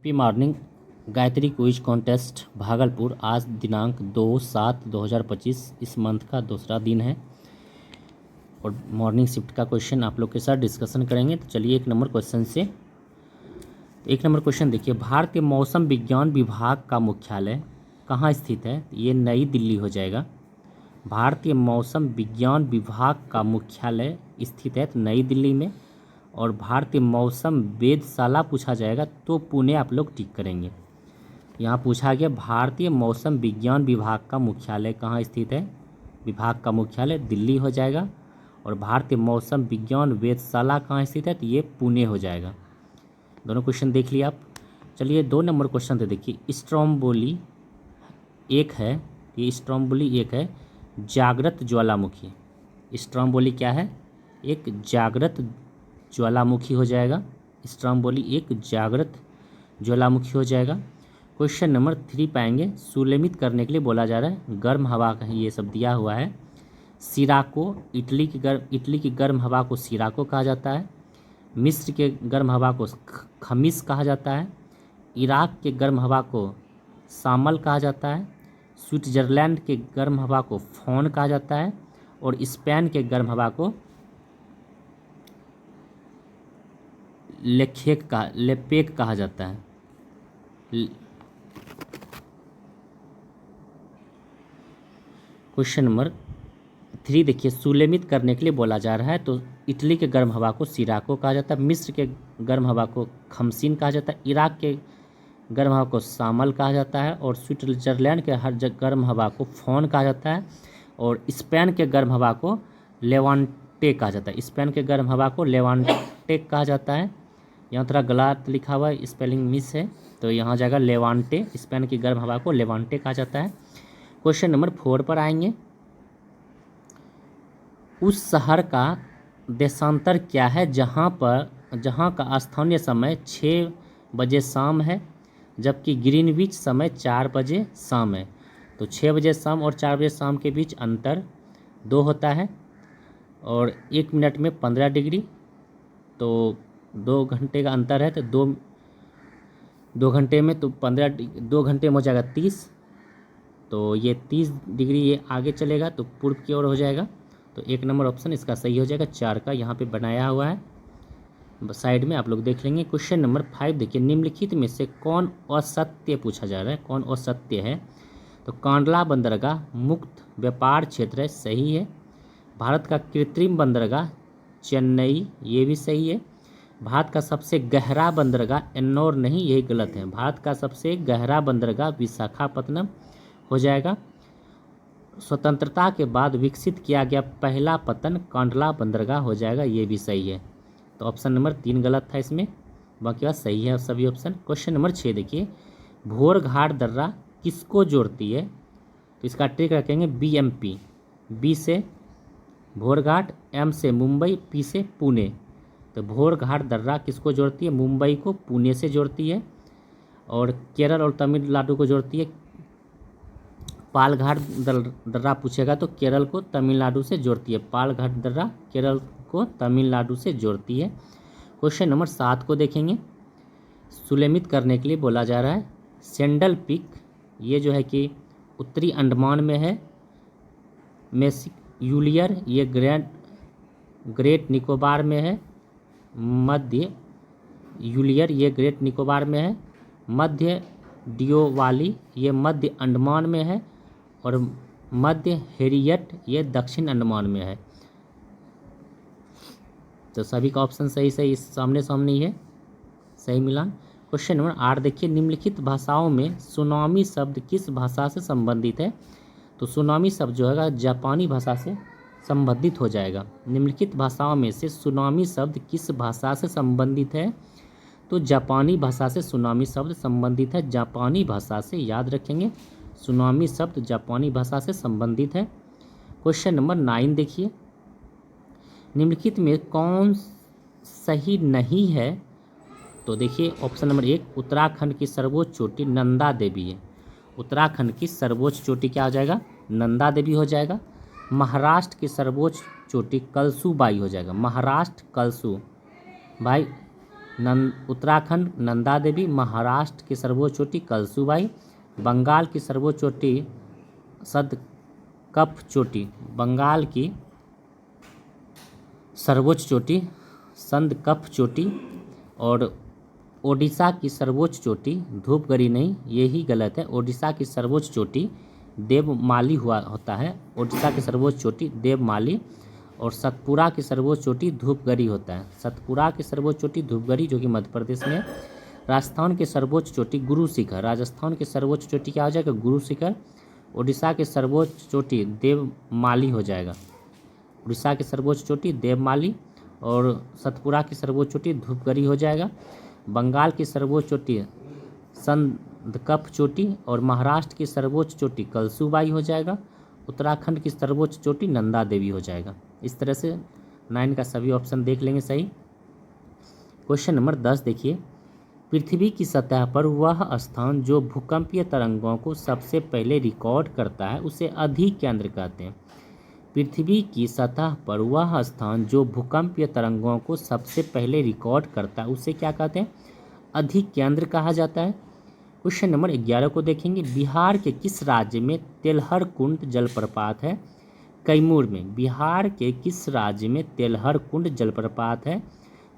Happy morning Gayatri quiz contest Bhagalpur आज दिनांक 2/7/2025 इस मंथ का दूसरा दिन है और मॉर्निंग शिफ्ट का क्वेश्चन आप लोग के साथ डिस्कशन करेंगे। तो चलिए एक नंबर क्वेश्चन से एक नंबर क्वेश्चन देखिए, भारतीय मौसम विज्ञान विभाग का मुख्यालय कहाँ स्थित है? ये नई दिल्ली हो जाएगा। भारतीय मौसम विज्ञान विभाग का मुख्यालय स्थित है तो नई दिल्ली में। और भारतीय मौसम वेधशाला पूछा जाएगा तो पुणे आप लोग टिक करेंगे। यहाँ पूछा गया भारतीय मौसम विज्ञान विभाग का मुख्यालय कहाँ स्थित है? विभाग का मुख्यालय दिल्ली हो जाएगा। और भारतीय मौसम विज्ञान वेधशाला कहाँ स्थित है? तो ये पुणे हो जाएगा। दोनों क्वेश्चन देख लिया आप। चलिए 2 नंबर क्वेश्चन तो देखिए, स्ट्रोम्बोली एक है, ये स्ट्रोम्बोली एक है जागृत ज्वालामुखी। स्ट्रोम्बोली क्या है? एक जागृत ज्वालामुखी हो जाएगा। स्ट्रोम्बोली एक जागृत ज्वालामुखी हो जाएगा। क्वेश्चन नंबर 3 पाएंगे, सुलेमित करने के लिए बोला जा रहा है, गर्म हवा का ये सब दिया हुआ है। सिराको इटली की गर्म हवा को सिराको कहा जाता है। मिस्र के गर्म हवा को खमीस कहा जाता है। इराक के गर्म हवा को सामल कहा जाता है। स्विट्जरलैंड के गर्म हवा को फोन कहा जाता है। और स्पेन के गर्म हवा को लेपेक कहा जाता है। क्वेश्चन नंबर 3 देखिए, सुलेमित करने के लिए बोला जा रहा है तो इटली के गर्म हवा को सिराको कहा जाता है। मिस्र के गर्म हवा को खमसीन कहा जाता है। इराक के गर्म हवा को सामल कहा जाता है। और स्विट्जरलैंड के हर गर्म हवा को फोन कहा जाता है। और स्पेन के गर्म हवा को लेवांटे कहा जाता है। स्पेन के गर्म हवा को लेवांटे कहा जाता है। यहाँ थोड़ा गलत लिखा हुआ है, स्पेलिंग मिस है, तो यहाँ जाएगा लेवांटे। स्पेन की गर्म हवा को लेवांटे कहा जाता है। क्वेश्चन नंबर 4 पर आएंगे, उस शहर का देशांतर क्या है जहाँ का स्थानीय समय 6 बजे शाम है जबकि ग्रीनविच समय 4 बजे शाम है। तो 6 बजे शाम और 4 बजे शाम के बीच अंतर 2 होता है और 1 मिनट में 15 डिग्री, तो 2 घंटे का अंतर है तो 2 घंटे में तो 2 घंटे में हो जाएगा 30, तो ये 30 डिग्री ये आगे चलेगा तो पूर्व की ओर हो जाएगा। तो 1 नंबर ऑप्शन इसका सही हो जाएगा। 4 का यहाँ पे बनाया हुआ है, साइड में आप लोग देख लेंगे। क्वेश्चन नंबर 5 देखिए, निम्नलिखित में से कौन असत्य पूछा जा रहा है, कौन असत्य है? तो कांडला बंदरगाह मुक्त व्यापार क्षेत्र है, सही है। भारत का कृत्रिम बंदरगाह चेन्नई, ये भी सही है। भारत का सबसे गहरा बंदरगाह एन्नौर नहीं, यही गलत है। भारत का सबसे गहरा बंदरगाह विशाखापत्तनम हो जाएगा। स्वतंत्रता के बाद विकसित किया गया पहला पतन कांडला बंदरगाह हो जाएगा, ये भी सही है। तो ऑप्शन नंबर 3 गलत था इसमें, बाकी बात सही है सभी ऑप्शन। क्वेश्चन नंबर 6 देखिए, भोरघाट दर्रा किसको जोड़ती है? तो इसका ट्रिक रखेंगे BMP, B से भोरघाट, M से मुंबई, P से पुणे। तो भोरघाट दर्रा किसको जोड़ती है? मुंबई को पुणे से जोड़ती है। और केरल और तमिलनाडु को जोड़ती है। पालघाट दर्रा पूछेगा तो केरल को तमिलनाडु से जोड़ती है। पालघाट दर्रा केरल को तमिलनाडु से जोड़ती है। क्वेश्चन नंबर 7 को देखेंगे, सुलेमित करने के लिए बोला जा रहा है, सेंडल पीक ये जो है कि उत्तरी अंडमान में है। यूलियर ये ग्रेट निकोबार में है। मध्य यूलियर ये ग्रेट निकोबार में है। मध्य डियोवाली ये मध्य अंडमान में है। और मध्य हेरियट ये दक्षिण अंडमान में है। तो सभी का ऑप्शन सही सामने ही है, सही मिलान। क्वेश्चन नंबर 8 देखिए, निम्नलिखित भाषाओं में सुनामी शब्द किस भाषा से संबंधित है? तो सुनामी शब्द जो है जापानी भाषा से संबंधित हो जाएगा। निम्नलिखित भाषाओं में से सुनामी शब्द किस भाषा से संबंधित है? तो जापानी भाषा से सुनामी शब्द संबंधित है। जापानी भाषा से याद रखेंगे, सुनामी शब्द जापानी भाषा से संबंधित है। क्वेश्चन नंबर 9 देखिए, निम्नलिखित में कौन सही नहीं है? तो देखिए ऑप्शन नंबर 1, उत्तराखंड की सर्वोच्च चोटी नंदा देवी है। उत्तराखंड की सर्वोच्च चोटी क्या हो जाएगा? नंदा देवी हो जाएगा। महाराष्ट्र की सर्वोच्च चोटी कलसू बाई हो जाएगा। महाराष्ट्र कलसू बाई उत्तराखंड नंदा देवी, महाराष्ट्र की सर्वोच्च चोटी कलसूबाई, बंगाल की सर्वोच्च चोटी सदकफ चोटी, बंगाल की सर्वोच्च चोटी संदकफ चोटी, और ओडिशा की सर्वोच्च चोटी धूपगढ़ी नहीं, यही गलत है। ओडिशा की सर्वोच्च चोटी देवमाली हुआ होता है, ओडिशा की सर्वोच्च चोटी देवमाली, और सतपुड़ा की सर्वोच्च चोटी धूपगढ़ी होता है। सतपुड़ा की सर्वोच्च चोटी धूपगढ़ी जो कि मध्य प्रदेश में है। राजस्थान की सर्वोच्च चोटी गुरु शिखर, राजस्थान की सर्वोच्च चोटी क्या हो जाएगा? गुरु शिखर। उड़ीसा की सर्वोच्च चोटी देवमाली हो जाएगा, उड़ीसा की सर्वोच्च चोटी देवमाली, और सतपुड़ा की सर्वोच्च चोटी धूपगढ़ी हो जाएगा। बंगाल की सर्वोच्च चोटी संदकफ चोटी, और महाराष्ट्र की सर्वोच्च चोटी कलसूबाई हो जाएगा। उत्तराखंड की सर्वोच्च चोटी नंदा देवी हो जाएगा। इस तरह से 9 का सभी ऑप्शन देख लेंगे सही। क्वेश्चन नंबर 10 देखिए, पृथ्वी की सतह पर वह स्थान जो भूकंपीय तरंगों को सबसे पहले रिकॉर्ड करता है उसे अधिकेंद्र कहते हैं। पृथ्वी की सतह पर वह स्थान जो भूकंपीय तरंगों को सबसे पहले रिकॉर्ड करता है उसे क्या कहते हैं? अधिकेंद्र कहा जाता है। क्वेश्चन नंबर 11 को देखेंगे, बिहार के किस राज्य में तेलहर कुंड जलप्रपात है? कैमूर में। बिहार के किस राज्य में तेलहर कुंड जलप्रपात है?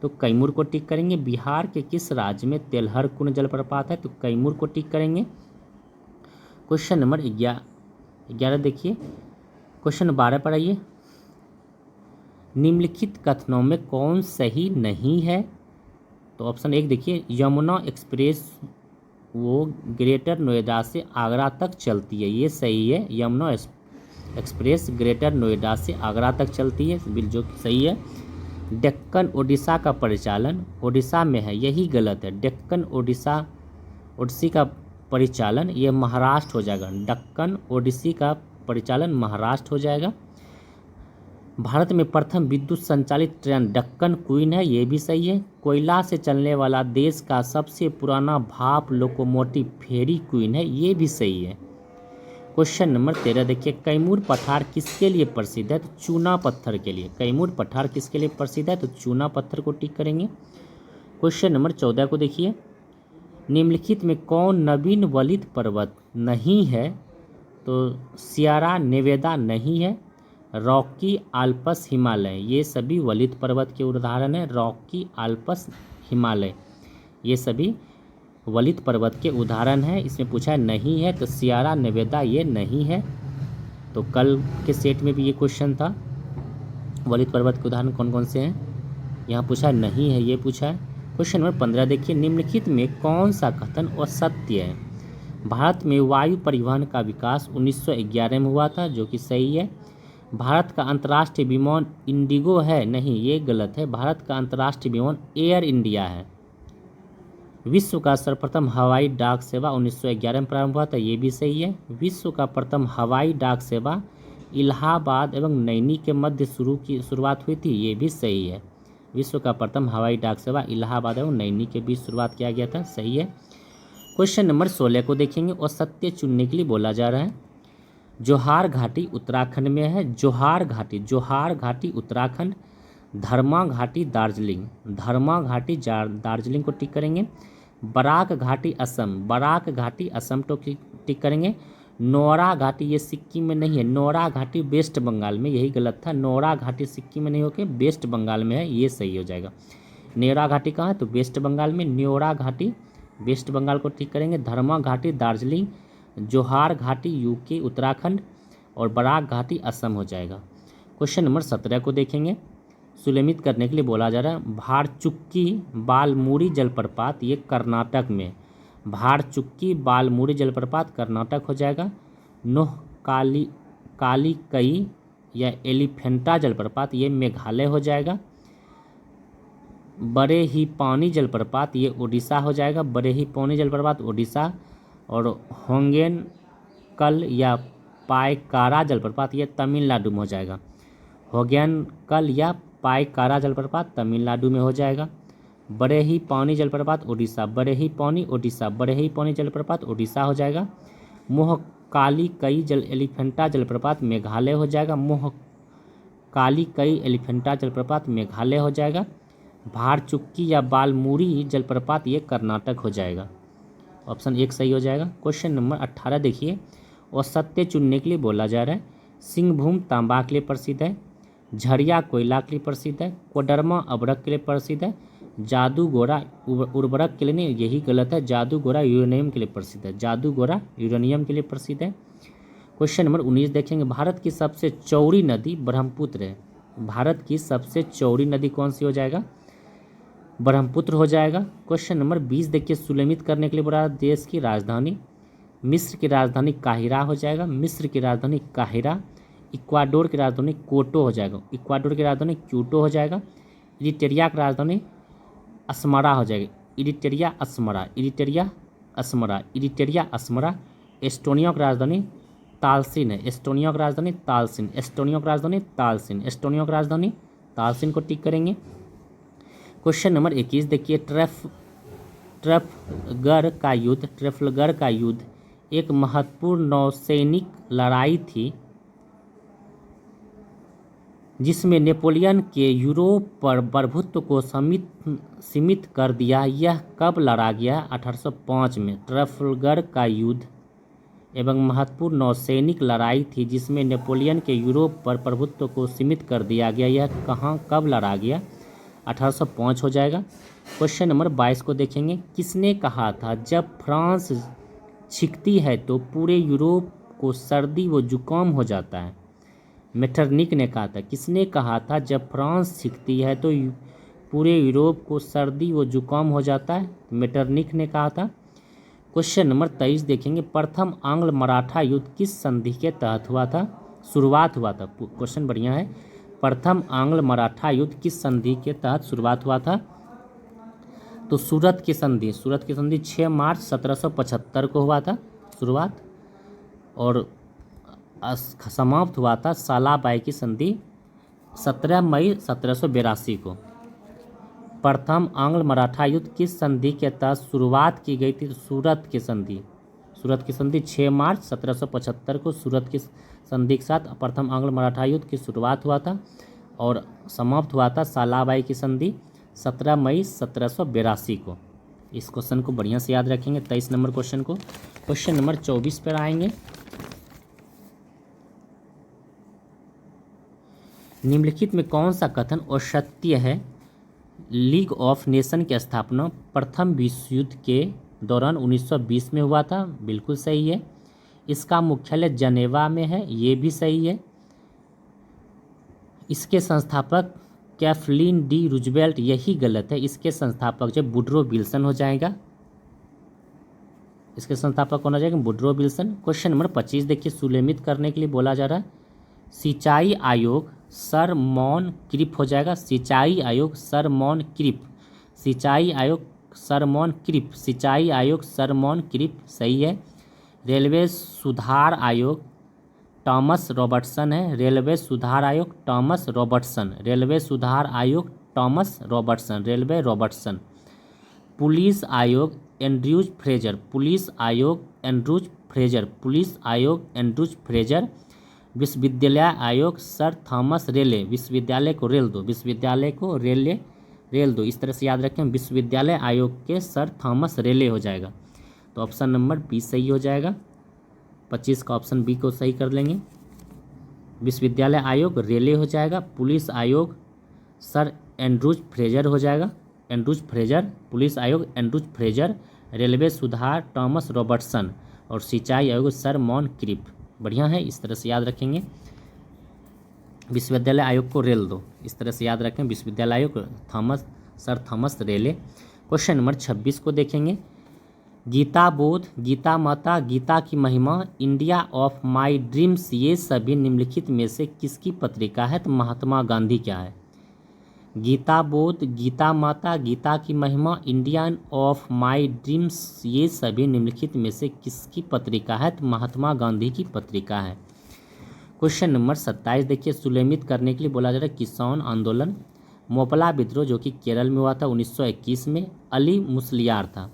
तो कैमूर को टिक करेंगे। बिहार के किस राज्य में तेलहर कुंड जलप्रपात है? तो कैमूर को टिक करेंगे। क्वेश्चन नंबर 11 देखिए। क्वेश्चन 12 पर आइए, निम्नलिखित कथनों में कौन सही नहीं है? तो ऑप्शन 1 देखिए, यमुना एक्सप्रेस वो ग्रेटर नोएडा से आगरा तक चलती है, ये सही है। यमुना एक्सप्रेस ग्रेटर नोएडा से आगरा तक चलती है, बिल जो सही है। डेक्कन ओडिशा का परिचालन ओडिशा में है, यही गलत है। डेक्कन ओडिसी का परिचालन ये महाराष्ट्र हो जाएगा। डेक्कन ओडिसी का परिचालन महाराष्ट्र हो जाएगा। भारत में प्रथम विद्युत संचालित ट्रेन डेक्कन क्वीन है, ये भी सही है। कोयला से चलने वाला देश का सबसे पुराना भाप लोकोमोटिव फेरी क्वीन है, ये भी सही है। क्वेश्चन नंबर 13 देखिए, कैमूर पठार किसके लिए प्रसिद्ध है? तो चूना पत्थर के लिए। कैमूर पठार किसके लिए प्रसिद्ध है? तो चूना पत्थर को टिक करेंगे। क्वेश्चन नंबर 14 को देखिए, निम्नलिखित में कौन नवीन वलित पर्वत नहीं है? तो सियारा नेवेदा नहीं है। रॉकी आल्पस हिमालय, ये सभी वलित पर्वत के उदाहरण हैं। रॉकी आल्पस हिमालय ये सभी वलित पर्वत के उदाहरण हैं। इसमें पूछा है नहीं है, तो सियारा नेवेदा ये नहीं है। तो कल के सेट में भी ये क्वेश्चन था, वलित पर्वत के उदाहरण कौन कौन से हैं, यहाँ पूछा है नहीं है, ये पूछा है। क्वेश्चन नंबर 15 देखिए, निम्नलिखित में कौन सा कथन असत्य है? भारत में वायु परिवहन का विकास 1911 में हुआ था, जो कि सही है। भारत का अंतर्राष्ट्रीय विमान इंडिगो है, नहीं ये गलत है। भारत का अंतर्राष्ट्रीय विमान एयर इंडिया है। विश्व का सर्वप्रथम हवाई डाक सेवा 1911 में प्रारंभ हुआ था, ये भी सही है। विश्व का प्रथम हवाई डाक सेवा इलाहाबाद एवं नैनी के मध्य शुरुआत हुई थी, ये भी सही है। विश्व का प्रथम हवाई डाक सेवा इलाहाबाद एवं नैनी के बीच शुरुआत किया गया था, सही है। क्वेश्चन नंबर 16 को देखेंगे, और सत्य चुनने के लिए बोला जा रहा है। जोहार घाटी उत्तराखंड में है, जोहार घाटी उत्तराखंड। धर्मा घाटी दार्जिलिंग, धर्मा घाटी दार्जिलिंग को टिक करेंगे। बराक घाटी असम, बराक घाटी असम को टिक करेंगे। नोरा घाटी ये सिक्किम में नहीं है, नोरा घाटी वेस्ट बंगाल में, यही गलत था। नोरा घाटी सिक्किम में नहीं होकर वेस्ट बंगाल में है, ये सही हो जाएगा। नेरा घाटी कहाँ है? तो वेस्ट बंगाल में। न्योरा घाटी वेस्ट बंगाल को टिक करेंगे। धर्मा घाटी दार्जिलिंग, जोहार घाटी यूके उत्तराखंड, और बराक घाटी असम हो जाएगा। क्वेश्चन नंबर 17 को देखेंगे, सुलेमित करने के लिए बोला जा रहा है। भाड़चुक्की बालमुरी जलप्रपात ये कर्नाटक में, भाड़चुक्की बालमुरी जलप्रपात कर्नाटक हो जाएगा। नोह काली कई या एलिफेंटा जलप्रपात ये मेघालय हो जाएगा। बड़े ही पानी जलप्रपात ये उड़ीसा हो जाएगा, बड़े ही पानी जलप्रपात उड़ीसा। और होंगेन कल या पायकारा जलप्रपात ये तमिलनाडु में हो जाएगा। होगेन कल या पायकारा जलप्रपात तमिलनाडु में हो जाएगा। बड़े ही पानी जलप्रपात उड़ीसा, बड़े ही पानी उड़ीसा, बड़े ही पानी जलप्रपात उड़ीसा हो जाएगा। मोह काली कई एलिफेंटा जलप्रपात मेघालय हो जाएगा। मोह काली कई एलिफेंटा जलप्रपात मेघालय हो जाएगा। भारचुक्की या बालमुरी जलप्रपात, ये कर्नाटक हो जाएगा। ऑप्शन 1 सही हो जाएगा। क्वेश्चन नंबर 18 देखिए, औसत्य चुनने के लिए बोला जा रहा है। सिंहभूम तांबा के लिए प्रसिद्ध है, झरिया कोयला के लिए प्रसिद्ध है, कोडरमा अभ्रक के लिए प्रसिद्ध है, जादूगोरा उर्वरक के लिए नहीं, यही गलत है, जादूगोरा यूरेनियम के लिए प्रसिद्ध है, जादूगोरा यूरेनियम के लिए प्रसिद्ध है। क्वेश्चन नंबर 19 देखेंगे, भारत की सबसे चौड़ी नदी ब्रह्मपुत्र है। भारत की सबसे चौड़ी नदी कौन सी हो जाएगा? ब्रह्मपुत्र हो जाएगा। क्वेश्चन नंबर 20 देखिए, सुलेमित करने के लिए बोला देश की राजधानी। मिस्र की राजधानी काहिरा हो जाएगा, मिस्र की राजधानी काहिरा। इक्वाडोर की राजधानी कोटो हो जाएगा, इक्वाडोर की राजधानी क्यूटो हो जाएगा। इरिट्रिया की राजधानी अस्मरा हो जाएगी, इरिट्रिया अस्मरा, इरिट्रिया अस्मरा, इरिट्रिया अस्मरा। एस्टोनिया की राजधानी तालसिन है, एस्टोनिया की राजधानी तालसिन, एस्टोनिया की राजधानी तालसिन, एस्टोनिया की राजधानी तालसिन को टिक करेंगे। क्वेश्चन नंबर 21 देखिए, ट्रफलगर का युद्ध एक महत्वपूर्ण नौसैनिक लड़ाई थी जिसमें नेपोलियन के यूरोप पर प्रभुत्व को सीमित कर दिया। यह कब लड़ा गया? 1805 में। ट्रफलगर का युद्ध एवं महत्वपूर्ण नौसैनिक लड़ाई थी जिसमें नेपोलियन के यूरोप पर प्रभुत्व को सीमित कर दिया गया। यह कहाँ कब लड़ा गया? 1805 हो जाएगा। क्वेश्चन नंबर 22 को देखेंगे, किसने कहा था जब फ्रांस छिंकती है तो पूरे यूरोप को सर्दी व जुकाम हो जाता है? मेटरनिक ने कहा था। किसने कहा था जब फ्रांस छिंकती है तो पूरे यूरोप को सर्दी व जुकाम हो जाता है? मेटरनिक ने कहा था। क्वेश्चन नंबर 23 देखेंगे, प्रथम आंग्ल मराठा युद्ध किस संधि के तहत हुआ था? शुरुआत हुआ था। क्वेश्चन बढ़िया है। प्रथम आंग्ल मराठा युद्ध किस संधि के तहत शुरुआत हुआ था? तो सूरत की संधि, सूरत की संधि 6 मार्च 1775 को हुआ था शुरुआत, और समाप्त हुआ था सालाबाई की संधि 17 मई 1782 को। प्रथम आंग्ल मराठा युद्ध किस संधि के तहत शुरुआत की गई थी? सूरत की संधि, सूरत की संधि 6 मार्च 1775 को सूरत की संधि के साथ प्रथम आंग्ल मराठा युद्ध की शुरुआत हुआ था और समाप्त हुआ था सालाबाई की संधि 17 मई 1782 को। इस क्वेश्चन को बढ़िया से याद रखेंगे। 23 नंबर क्वेश्चन को। क्वेश्चन नंबर 24 पर आएंगे। निम्नलिखित में कौन सा कथन असत्य है? लीग ऑफ नेशन की स्थापना प्रथम विश्व युद्ध के दौरान 1920 में हुआ था, बिल्कुल सही है। इसका मुख्यालय जनेवा में है, ये भी सही है। इसके संस्थापक कैथलीन डी रूजवेल्ट, यही गलत है। इसके संस्थापक जो वुडरो विल्सन हो जाएगा, इसके संस्थापक कौन हो जाएगा? Woodrow Wilson. क्वेश्चन नंबर 25 देखिए, सुलेमित करने के लिए बोला जा रहा है। सिंचाई आयोग सर मॉन क्रिप हो जाएगा, सिंचाई आयोग सर मॉन क्रिप, सिंचाई आयोग सर मॉन क्रिप, सिंचाई आयोग सर मॉन क्रिप सही है। रेलवे सुधार आयोग टॉमस रॉबर्टसन है, रेलवे सुधार आयोग टॉमस रॉबर्टसन, रेलवे सुधार आयोग Thomas Robertson, railway Robertson. Police आयोग एंड्रयूज फ्रेजर, पुलिस आयोग एंड्रयूज फ्रेजर, पुलिस आयोग एंड्रयूज फ्रेजर। विश्वविद्यालय आयोग सर थॉमस रेले, विश्वविद्यालय को रेल दो, विश्वविद्यालय को रेल दो, इस तरह से याद रखें। विश्वविद्यालय आयोग के सर थॉमस रेले हो जाएगा। तो ऑप्शन नंबर बी सही हो जाएगा। 25 का ऑप्शन बी को सही कर लेंगे। विश्वविद्यालय आयोग रेले हो जाएगा, पुलिस आयोग सर एंड्रयूज फ्रेजर हो जाएगा, एंड्रयूज फ्रेजर, पुलिस आयोग एंड्रयूज फ्रेजर, रेलवे सुधार टॉमस रॉबर्टसन और सिंचाई आयोग सर मॉन क्रिप। बढ़िया है, इस तरह से याद रखेंगे। विश्वविद्यालय आयोग को रेल दो, इस तरह से याद रखें। विश्वविद्यालय आयोग थॉमस सर थॉमस रेले। क्वेश्चन नंबर 26 को देखेंगे। गीता बोध, गीता माता, गीता की महिमा, इंडिया ऑफ माय ड्रीम्स, ये सभी निम्नलिखित में से किसकी पत्रिका है? तो महात्मा गांधी क्या है? गीता बोध, गीता माता, गीता की महिमा, इंडियन ऑफ माय ड्रीम्स, ये सभी निम्नलिखित में से किसकी पत्रिका है? तो महात्मा गांधी की पत्रिका है। क्वेश्चन नंबर 27 देखिए, सुलेमित करने के लिए बोला जा रहा है किसान आंदोलन। मोपला विद्रोह जो कि केरल में हुआ था 1921 में, अली मुसलियार था।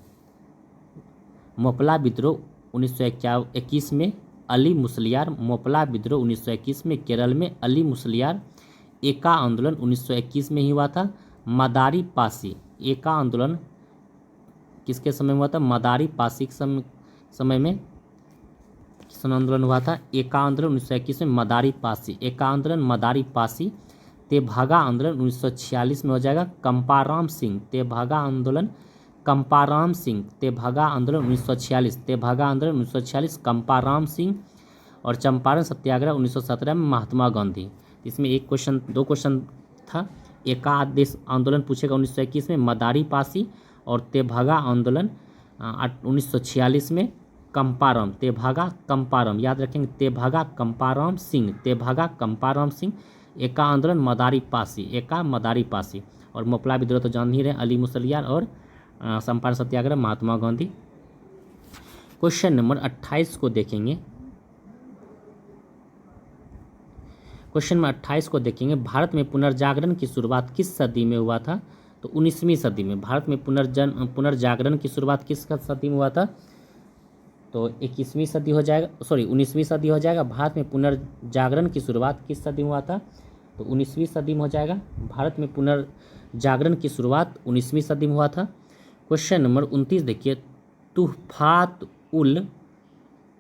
मोपला विद्रोह 1921 में अली मुसलियार, मोपला विद्रोह 1921 में केरल में अली मुसलियार। एका आंदोलन 1921 में ही हुआ था, मदारी पासी एका आंदोलन किसके समय हुआ था? मदारी पासी के समय में किसान आंदोलन हुआ था? एका आंदोलन 1921 में मदारी पासी, एका आंदोलन मदारी पासी। तेभागा आंदोलन 1946 में हो जाएगा कंपाराम सिंह, तेभागा आंदोलन कंपाराम सिंह, तेभागा आंदोलन 1946, तेभागा आंदोलन 1946 कंपाराम सिंह। और चंपारण सत्याग्रह 1917 में महात्मा गांधी। इसमें एक क्वेश्चन, दो क्वेश्चन था। एकादेश आंदोलन पूछेगा 1921 में मदारी पासी, और तेभागा आंदोलन 1946 में कंपाराम, तेभागा कंपाराम, याद रखेंगे तेभागा कंपाराम सिंह, तेभागा कंपाराम सिंह। एका आंदोलन मदारी पासी, एका मदारी पासी। और मोपला विद्रोह तो जान ही रहे, अली मुसलियार। और चंपारण सत्याग्रह महात्मा गांधी। क्वेश्चन नंबर 28 को देखेंगे। क्वेश्चन नंबर 28 को देखेंगे। भारत में पुनर्जागरण की शुरुआत किस सदी में हुआ था? तो 19वीं सदी में। भारत में पुनर्जागरण की शुरुआत किस सदी में हुआ था? तो 21वीं सदी हो जाएगा, सॉरी 19वीं सदी हो जाएगा। भारत में पुनर्जागरण की शुरुआत किस सदी में हुआ था? तो 19वीं सदी में हो जाएगा। भारत में पुनर्जागरण की शुरुआत 19वीं सदी में हुआ था। क्वेश्चन नंबर 29 देखिए। तुहफात उल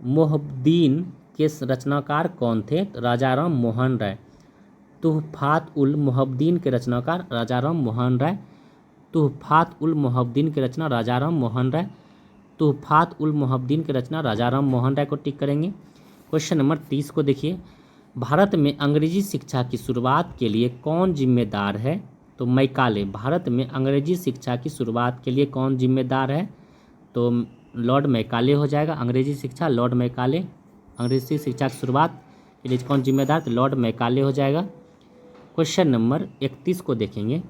मोहब्बीन के रचनाकार कौन थे? राजाराम मोहन राय। तुहफात उल मोहब्बीन के रचनाकार राजाराम मोहन राय। तुहफात उल मोहब्बीन की रचना राजाराम मोहन राय। तुहफात उल मोहब्बीन की रचना राजाराम मोहन राय को टिक करेंगे। क्वेश्चन नंबर 30 को देखिए। भारत में अंग्रेजी शिक्षा की शुरुआत के लिए कौन जिम्मेदार है? तो मैकाले। भारत में अंग्रेजी शिक्षा की शुरुआत के लिए कौन जिम्मेदार है? तो लॉर्ड मैकाले हो जाएगा। अंग्रेजी शिक्षा लॉर्ड मैकाले, अंग्रेजी शिक्षा की शुरुआत के लिए कौन जिम्मेदार? तो लॉर्ड मैकाले हो जाएगा। क्वेश्चन नंबर 31 को देखेंगे।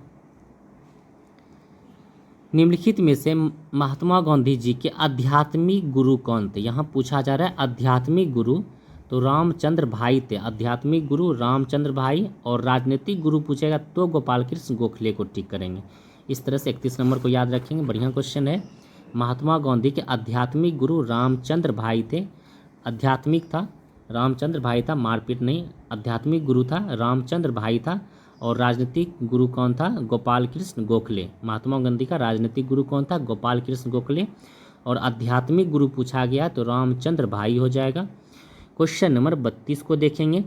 निम्नलिखित में से महात्मा गांधी जी के आध्यात्मिक गुरु कौन थे? यहाँ पूछा जा रहा है आध्यात्मिक गुरु, तो रामचंद्र भाई थे। आध्यात्मिक गुरु रामचंद्र भाई। और राजनीतिक गुरु पूछेगा तो गोपाल कृष्ण गोखले को टिक करेंगे। इस तरह से 31 नंबर को याद रखेंगे, बढ़िया क्वेश्चन है। महात्मा गांधी के आध्यात्मिक गुरु रामचंद्र भाई थे। आध्यात्मिक था रामचंद्र भाई था, मारपीट नहीं। आध्यात्मिक गुरु था रामचंद्र भाई था। और राजनीतिक गुरु कौन था? गोपाल कृष्ण गोखले। महात्मा गांधी का राजनीतिक गुरु कौन था? गोपाल कृष्ण गोखले। और आध्यात्मिक गुरु पूछा गया तो रामचंद्र भाई हो जाएगा। क्वेश्चन नंबर 32 को देखेंगे।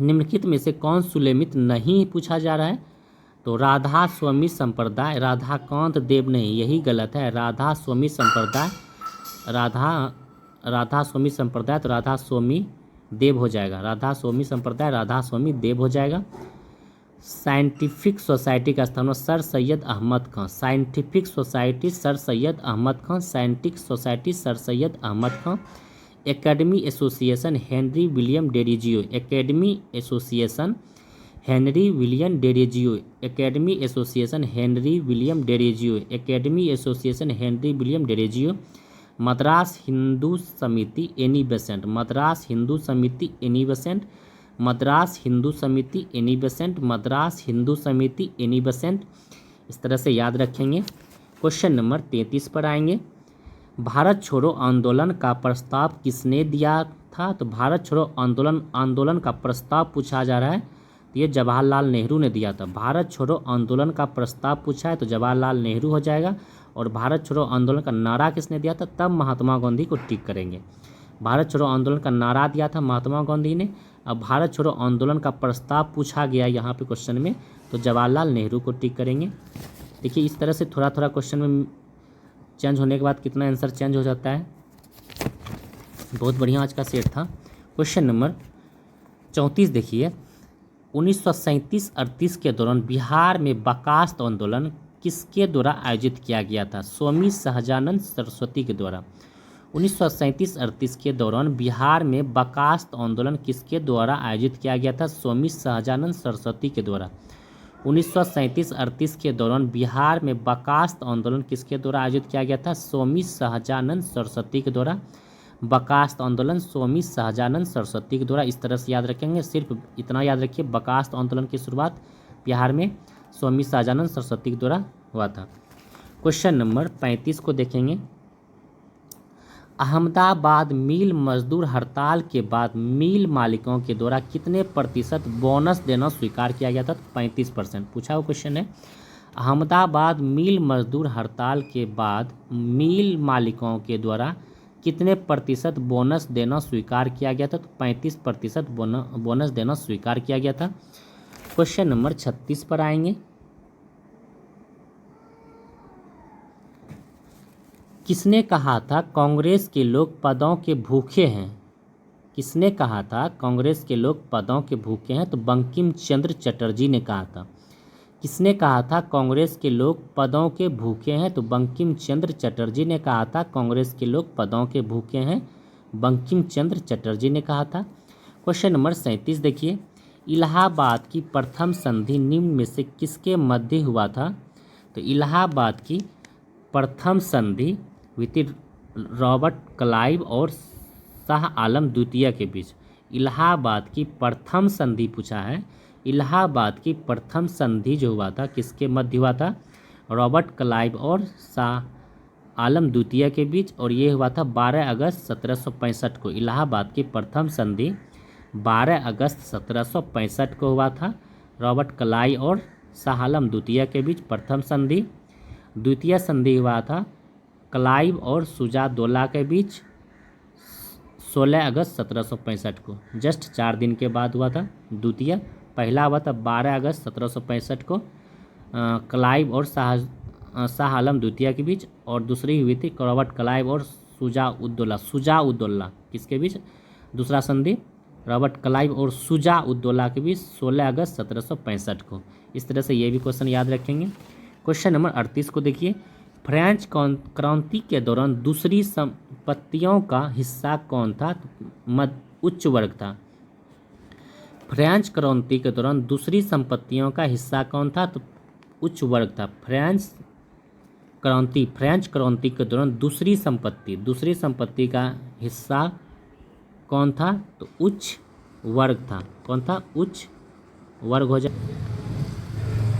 निम्नलिखित में से कौन सुलेमित नहीं पूछा जा रहा है? तो राधा स्वामी संप्रदाय, राधाकांत देव नहीं, यही गलत है। राधा स्वामी संप्रदाय, राधा स्वामी संप्रदाय, तो राधा स्वामी देव हो जाएगा। राधा स्वामी संप्रदाय राधा स्वामी देव हो जाएगा। साइंटिफिक सोसाइटी का स्थापना sir Syed Ahmad Khan. Scientific society sir Syed Ahmad Khan. Scientific society sir Syed Ahmad Khan. Academy association Henry William Derozio. Academy association Henry William Derozio. Academy association Henry William Derozio. Academy association Henry William Derozio. Madras Hindu Samiti Annie Besant. Madras Hindu Samiti Annie Besant. Madras Hindu Samiti Annie Besant. Madras Hindu Samiti Annie Besant. इस तरह से याद रखेंगे। Question number 33 पर आएंगे। भारत छोड़ो आंदोलन का प्रस्ताव किसने दिया था? तो भारत छोड़ो आंदोलन का प्रस्ताव पूछा जा रहा है, तो ये जवाहरलाल नेहरू ने दिया था। भारत छोड़ो आंदोलन का प्रस्ताव पूछा है तो जवाहरलाल नेहरू हो जाएगा। और भारत छोड़ो आंदोलन का नारा किसने दिया था? तब महात्मा गांधी को टिक करेंगे। भारत छोड़ो आंदोलन का नारा दिया था महात्मा गांधी ने। अब भारत छोड़ो आंदोलन का प्रस्ताव पूछा गया यहाँ पे क्वेश्चन में, तो जवाहरलाल नेहरू को टिक करेंगे। देखिए इस तरह से थोड़ा थोड़ा क्वेश्चन में चेंज होने के बाद कितना आंसर चेंज हो जाता है। बहुत बढ़िया आज का सेट था। क्वेश्चन नंबर 34 देखिए। 1937-38 के दौरान बिहार में बकास्त आंदोलन किसके द्वारा आयोजित किया गया था? स्वामी सहजानंद सरस्वती के द्वारा। 1937-38 के दौरान बिहार में बकास्त आंदोलन किसके द्वारा आयोजित किया गया था? स्वामी सहजानंद सरस्वती के द्वारा। 1937-38 के दौरान बिहार में बकास्त आंदोलन किसके द्वारा आयोजित किया गया था? स्वामी सहजानंद सरस्वती के द्वारा। बकास्त आंदोलन स्वामी सहजानंद सरस्वती के द्वारा। इस तरह से याद रखेंगे। सिर्फ इतना याद रखिए, बकास्त आंदोलन की शुरुआत बिहार में स्वामी सहजानंद सरस्वती के द्वारा हुआ था। क्वेश्चन नंबर 35 को देखेंगे। अहमदाबाद मिल मजदूर हड़ताल के बाद मिल मालिकों के द्वारा कितने प्रतिशत बोनस देना स्वीकार किया गया था? 35%। पूछा हुआ क्वेश्चन है। अहमदाबाद मिल मजदूर हड़ताल के बाद मिल मालिकों के द्वारा कितने प्रतिशत बोनस देना स्वीकार किया गया था? तो 35% बोनस देना स्वीकार किया गया था। क्वेश्चन नंबर 36 पर आएंगे। किसने कहा था कांग्रेस के लोग पदों के भूखे हैं? किसने कहा था कांग्रेस के लोग पदों के भूखे हैं? तो बंकिम चंद्र चटर्जी ने कहा था। किसने कहा था कांग्रेस के लोग पदों के भूखे हैं? तो बंकिम चंद्र चटर्जी ने कहा था कांग्रेस के लोग पदों के भूखे हैं। बंकिम चंद्र चटर्जी ने कहा था। क्वेश्चन नंबर 37 देखिए। इलाहाबाद की प्रथम संधि निम्न में से किसके मध्य हुआ था? तो इलाहाबाद की प्रथम संधि रॉबर्ट क्लाइव और शाह आलम द्वितीय के बीच। इलाहाबाद की प्रथम संधि पूछा है। इलाहाबाद की प्रथम संधि जो हुआ था किसके मध्य हुआ था? रॉबर्ट क्लाइव और शाह आलम द्वितीय के बीच, और ये हुआ था 12 अगस्त 1765 को। इलाहाबाद की प्रथम संधि 12 अगस्त 1765 को हुआ था। रॉबर्ट क्लाइव और शाह आलम द्वितीय के बीच प्रथम संधि। द्वितीय संधि हुआ था क्लाइव और शुजा-उद-दौला के बीच 16 अगस्त 1765 को। जस्ट 4 दिन के बाद हुआ था द्वितीय। पहला हुआ था 12 अगस्त 1765 को क्लाइव और शाह आलम द्वितीय के बीच, और दूसरी हुई थी रॉबर्ट क्लाइव और शुजा-उद-दौला किसके बीच? दूसरा संधि रॉबर्ट क्लाइव और शुजा-उद-दौला के बीच 16 अगस्त 1765 को। इस तरह से ये भी क्वेश्चन याद रखेंगे। क्वेश्चन नंबर 38 को देखिए। फ्रेंच क्रांति के दौरान दूसरी संपत्तियों का हिस्सा कौन था? उच्च वर्ग था। फ्रेंच क्रांति के दौरान दूसरी संपत्तियों का हिस्सा कौन था? तो उच्च वर्ग था। फ्रेंच क्रांति के दौरान दूसरी संपत्ति का हिस्सा कौन था? तो उच्च वर्ग था। कौन था? उच्च वर्ग हो जाए।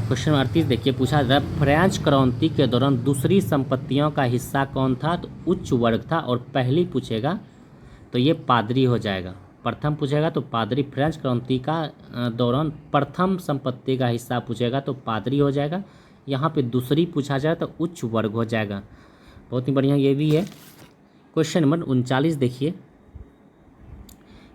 क्वेश्चन 38 देखिए पूछा जा रहा है फ्रेंच क्रांति के दौरान दूसरी संपत्तियों का हिस्सा कौन था? तो उच्च वर्ग था। और पहली पूछेगा तो ये पादरी हो जाएगा। प्रथम पूछेगा तो पादरी। फ्रेंच क्रांति का दौरान प्रथम संपत्ति का हिस्सा पूछेगा तो पादरी हो जाएगा। यहाँ पे दूसरी पूछा जाए तो उच्च वर्ग हो जाएगा। बहुत ही बढ़िया ये भी है। क्वेश्चन नंबर 39 देखिए।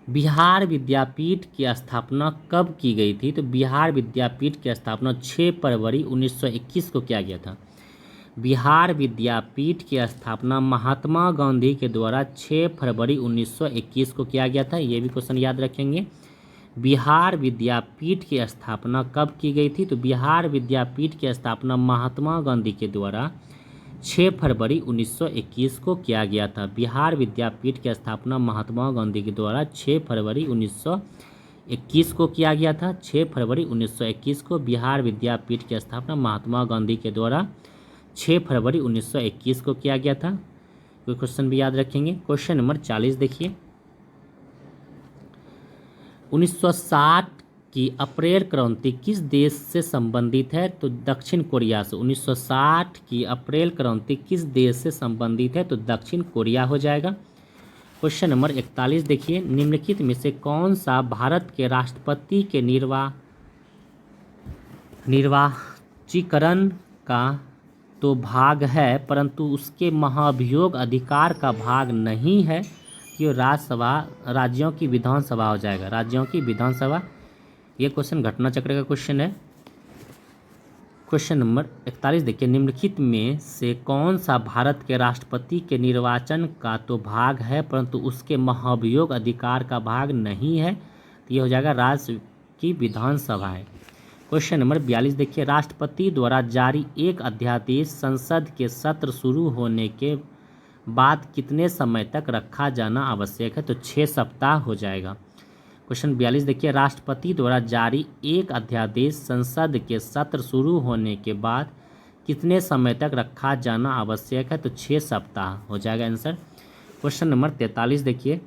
बिहार विद्यापीठ की स्थापना कब की गई थी? तो बिहार विद्यापीठ की स्थापना 6 फरवरी 1921 को किया गया था। बिहार विद्यापीठ की स्थापना महात्मा गांधी के द्वारा 6 फरवरी 1921 को किया गया था। ये भी क्वेश्चन याद रखेंगे। बिहार विद्यापीठ की स्थापना कब की गई थी? तो बिहार विद्यापीठ की स्थापना महात्मा गांधी के द्वारा 6 फरवरी 1921 को किया गया था। बिहार विद्यापीठ की स्थापना महात्मा गांधी के द्वारा 6 फरवरी 1921 को किया गया था। 6 फरवरी 1921 को बिहार विद्यापीठ की स्थापना महात्मा गांधी के द्वारा 6 फरवरी 1921 को किया गया था। कोई क्वेश्चन भी याद रखेंगे। क्वेश्चन नंबर 40 देखिए। 1960 की अप्रैल क्रांति किस देश से संबंधित है? तो दक्षिण कोरिया से। 1960 की अप्रैल क्रांति किस देश से संबंधित है? तो दक्षिण कोरिया हो जाएगा। क्वेश्चन नंबर 41 देखिए। निम्नलिखित में से कौन सा भारत के राष्ट्रपति के निर्वाचीकरण का तो भाग है परंतु उसके महाभियोग अधिकार का भाग नहीं है? कि राज्यों की विधानसभा हो जाएगा। राज्यों की विधानसभा। ये क्वेश्चन घटना चक्र का क्वेश्चन है। क्वेश्चन नंबर 41 देखिए। निम्नलिखित में से कौन सा भारत के राष्ट्रपति के निर्वाचन का तो भाग है परंतु उसके महाभियोग अधिकार का भाग नहीं है? तो ये हो जाएगा राज्य की विधानसभा है। क्वेश्चन नंबर 42 देखिए। राष्ट्रपति द्वारा जारी एक अध्यादेश संसद के सत्र शुरू होने के बाद कितने समय तक रखा जाना आवश्यक है? तो 6 सप्ताह हो जाएगा। क्वेश्चन 42 देखिए। राष्ट्रपति द्वारा जारी एक अध्यादेश संसद के सत्र शुरू होने के बाद कितने समय तक रखा जाना आवश्यक है? तो 6 सप्ताह हो जाएगा आंसर। क्वेश्चन नंबर 43 देखिए।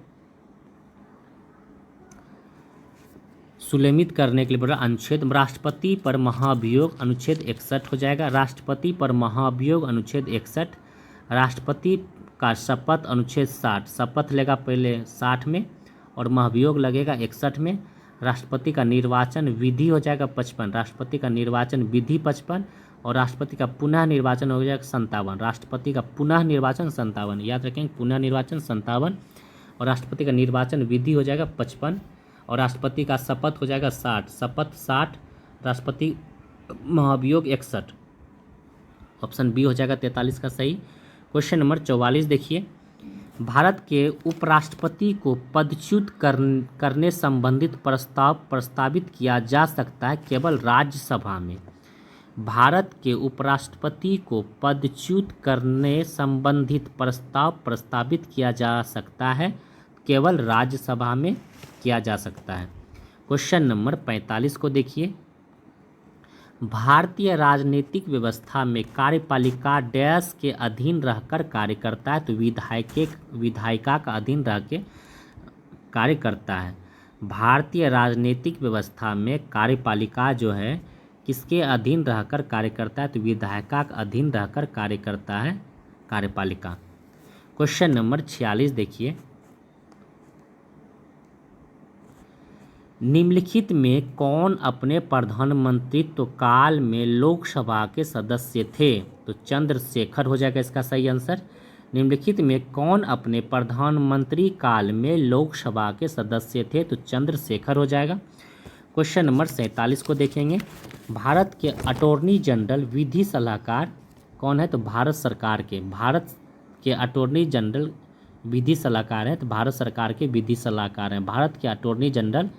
सुलेमित करने के लिए बोला अनुच्छेद राष्ट्रपति पर महाभियोग अनुच्छेद 61 हो जाएगा। राष्ट्रपति पर महाभियोग अनुच्छेद 61। राष्ट्रपति का शपथ अनुच्छेद 60, शपथ लेगा पहले 60 में और महाभियोग लगेगा 61 में। राष्ट्रपति का निर्वाचन विधि हो जाएगा 55, राष्ट्रपति का निर्वाचन विधि 55 और राष्ट्रपति का पुनः निर्वाचन हो जाएगा 57। राष्ट्रपति का पुनः निर्वाचन 57, याद रखेंगे, पुनः निर्वाचन 57 और राष्ट्रपति का निर्वाचन विधि हो जाएगा 55 और राष्ट्रपति का शपथ हो जाएगा 60, शपथ 60, राष्ट्रपति महाभियोग 61। ऑप्शन बी हो जाएगा 43 का सही। क्वेश्चन नंबर 44 देखिए, भारत के उपराष्ट्रपति को पदच्युत करने संबंधित प्रस्ताव प्रस्तावित किया जा सकता है केवल राज्यसभा में। भारत के उपराष्ट्रपति को पदच्युत करने संबंधित प्रस्ताव प्रस्तावित किया जा सकता है केवल राज्यसभा में किया जा सकता है। क्वेश्चन नंबर 45 को देखिए, भारतीय राजनीतिक व्यवस्था में कार्यपालिका डैश के अधीन रहकर कार्य करता है, तो विधायिका का अधीन रह के कार्य करता है। भारतीय राजनीतिक व्यवस्था में कार्यपालिका जो है किसके अधीन रहकर कार्य करता है, तो विधायिका का अधीन रहकर कार्य करता है कार्यपालिका। क्वेश्चन नंबर 46 देखिए, निम्नलिखित में कौन अपने प्रधानमंत्रित्व काल में लोकसभा के सदस्य थे, तो चंद्रशेखर हो जाएगा इसका सही आंसर। निम्नलिखित में कौन अपने प्रधानमंत्री काल में लोकसभा के सदस्य थे, तो चंद्रशेखर हो जाएगा। क्वेश्चन नंबर 47 को देखेंगे, भारत के अटॉर्नी जनरल विधि सलाहकार कौन है, तो भारत के अटॉर्नी जनरल विधि सलाहकार हैं, तो भारत सरकार के विधि सलाहकार हैं। भारत के अटॉर्नी जनरल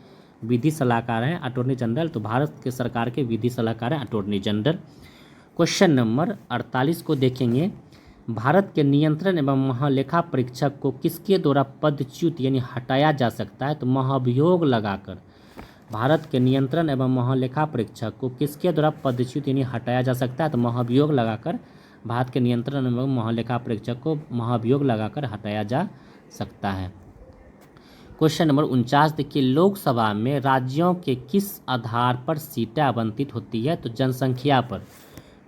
विधि सलाहकार हैं, अटॉर्नी जनरल, तो भारत के सरकार के विधि सलाहकार हैं अटॉर्नी जनरल। क्वेश्चन नंबर 48 को देखेंगे, भारत के नियंत्रण एवं महालेखा परीक्षक को किसके द्वारा पदच्युत यानी हटाया जा सकता है, तो महाभियोग लगाकर। भारत के नियंत्रण एवं महालेखा परीक्षक को किसके द्वारा पदच्युत यानी हटाया जा सकता है, तो महाभियोग लगाकर भारत के नियंत्रण एवं महालेखा परीक्षक को महाभियोग लगाकर हटाया जा सकता है। क्वेश्चन नंबर 49 देखिए, लोकसभा में राज्यों के किस आधार पर सीटें आवंटित होती है, तो जनसंख्या पर।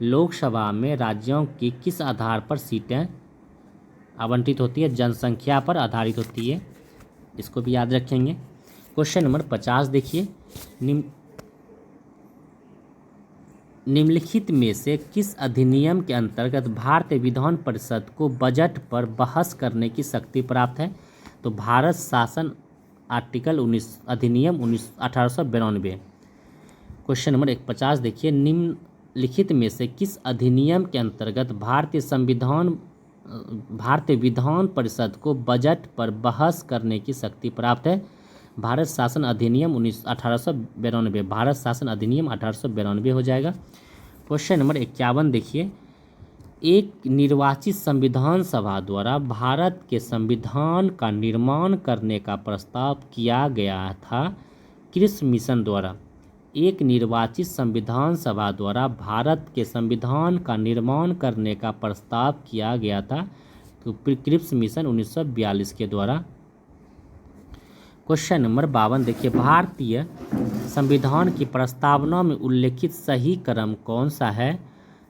लोकसभा में राज्यों की किस आधार पर सीटें आवंटित होती है, जनसंख्या पर आधारित होती है, इसको भी याद रखेंगे। क्वेश्चन नंबर 50 देखिए, निम्नलिखित में से किस अधिनियम के अंतर्गत भारतीय विधान परिषद को बजट पर बहस करने की शक्ति प्राप्त है, तो भारत शासन आर्टिकल 19 अधिनियम 1892। क्वेश्चन नंबर 50 देखिए, निम्नलिखित में से किस अधिनियम के अंतर्गत भारतीय विधान परिषद को बजट पर बहस करने की शक्ति प्राप्त है, भारत शासन अधिनियम 1892, भारत शासन अधिनियम 1892 हो जाएगा। क्वेश्चन नंबर 51 देखिए, एक निर्वाचित संविधान सभा द्वारा भारत के संविधान का निर्माण करने का प्रस्ताव किया गया था किस मिशन द्वारा। एक निर्वाचित संविधान सभा द्वारा भारत के संविधान का निर्माण करने का प्रस्ताव किया गया था, तो क्रिप्स मिशन 1942 के द्वारा। क्वेश्चन नंबर 52 देखिए, भारतीय संविधान की प्रस्तावना में उल्लेखित सही क्रम कौन सा है,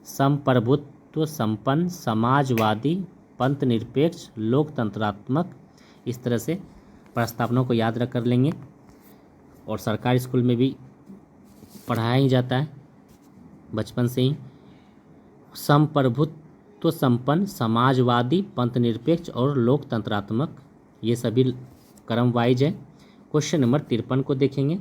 संप्रभुत्व संपन्न, समाजवादी, पंथ निरपेक्ष, लोकतंत्रात्मक। इस तरह से प्रस्तावना को याद रख कर लेंगे और सरकारी स्कूल में भी पढ़ाया ही जाता है बचपन से ही। संप्रभुत्व संपन्न, समाजवादी, पंथ निरपेक्ष और लोकतंत्रात्मक, ये सभी क्रम वाइज है। क्वेश्चन नंबर 53 को देखेंगे,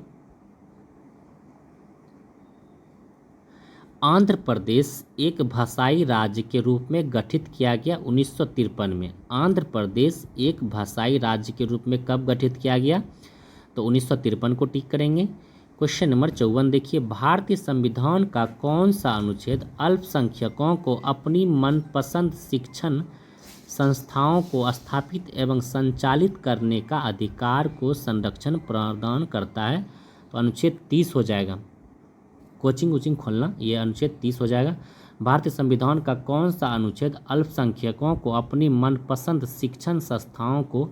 आंध्र प्रदेश एक भाषाई राज्य के रूप में गठित किया गया 1953 में। आंध्र प्रदेश एक भाषाई राज्य के रूप में कब गठित किया गया, तो 1953 को टिक करेंगे। क्वेश्चन नंबर 54 देखिए, भारतीय संविधान का कौन सा अनुच्छेद अल्पसंख्यकों को अपनी मनपसंद शिक्षण संस्थाओं को स्थापित एवं संचालित करने का अधिकार को संरक्षण प्रदान करता है, तो अनुच्छेद 30 हो जाएगा। कोचिंग खोलना, ये अनुच्छेद 30 हो जाएगा। भारतीय संविधान का कौन सा अनुच्छेद अल्पसंख्यकों को अपनी मनपसंद शिक्षण संस्थाओं को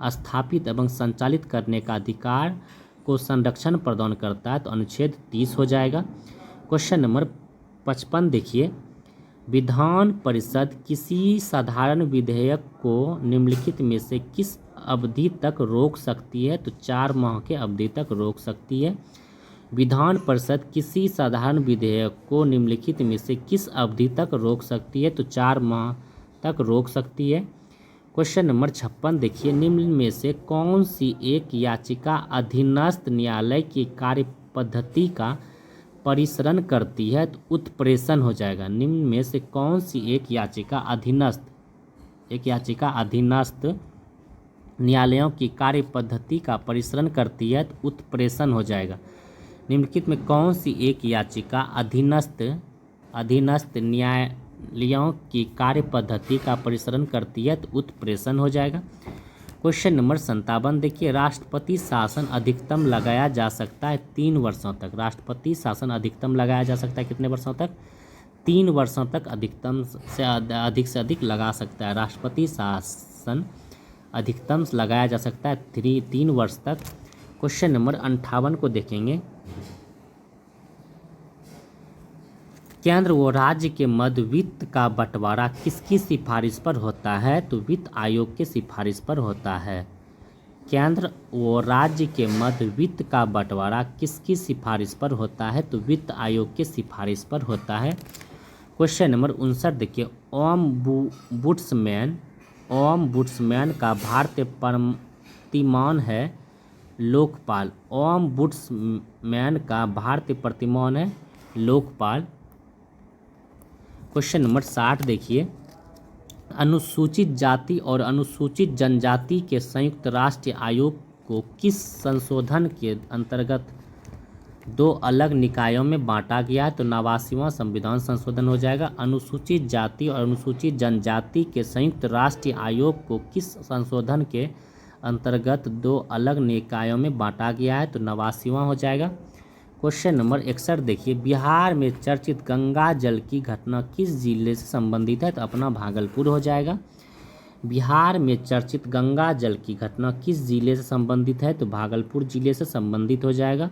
स्थापित एवं संचालित करने का अधिकार को संरक्षण प्रदान करता है, तो अनुच्छेद 30 हो जाएगा। क्वेश्चन नंबर 55 देखिए, विधान परिषद किसी साधारण विधेयक को निम्नलिखित में से किस अवधि तक रोक सकती है? तो 4 माह के अवधि तक रोक सकती है। विधान परिषद किसी साधारण विधेयक को निम्नलिखित में से किस अवधि तक रोक सकती है? तो 4 माह तक रोक सकती है। क्वेश्चन नंबर 56 देखिए, निम्न में से कौन सी एक याचिका अधीनस्थ न्यायालय की कार्य पद्धति का परिसरण करती है? तो उत्प्रेषण हो जाएगा। निम्न में से कौन सी एक याचिका अधीनस्थ न्यायालयों की कार्य पद्धति का परिसरण करती है? तो उत्प्रेषण हो जाएगा। निम्नलिखित में कौन सी एक याचिका अधीनस्थ न्यायालयों की कार्य पद्धति का परिसरण करती है? तो उत्प्रेषण हो जाएगा। क्वेश्चन नंबर 57 देखिए, राष्ट्रपति शासन अधिकतम लगाया जा सकता है 3 वर्षों तक। राष्ट्रपति शासन अधिकतम लगाया जा सकता है कितने वर्षों तक? 3 वर्षों तक अधिकतम से अधिक लगा सकता है। राष्ट्रपति शासन अधिकतम लगाया जा सकता है 3 वर्ष तक। क्वेश्चन नंबर 58 को देखेंगे, केंद्र व राज्य के मध्य वित्त का बंटवारा किसकी सिफारिश पर होता है? तो वित्त आयोग के सिफारिश पर होता है। केंद्र व राज्य के मध्य वित्त का बंटवारा किसकी सिफारिश पर होता है? तो वित्त आयोग के सिफारिश पर होता है। क्वेश्चन नंबर 59 देखिए, ओम्बुड्समैन का भारतीय प्रतिमान है लोकपाल। ओम्बुड्समैन का भारतीय प्रतिमान है लोकपाल। क्वेश्चन नंबर 60 देखिए, अनुसूचित जाति और अनुसूचित जनजाति के संयुक्त राष्ट्रीय आयोग को किस संशोधन के अंतर्गत 2 अलग निकायों में बांटा गया है? तो 89वां संविधान संशोधन हो जाएगा। अनुसूचित जाति और अनुसूचित जनजाति के संयुक्त राष्ट्रीय आयोग को किस संशोधन के अंतर्गत 2 अलग निकायों में बांटा गया है? तो 89वां हो जाएगा। क्वेश्चन नंबर 61 देखिए, बिहार में चर्चित गंगा जल की घटना किस जिले से संबंधित है? तो अपना भागलपुर हो जाएगा। बिहार में चर्चित गंगा जल की घटना किस जिले से संबंधित है? तो भागलपुर जिले से संबंधित हो जाएगा।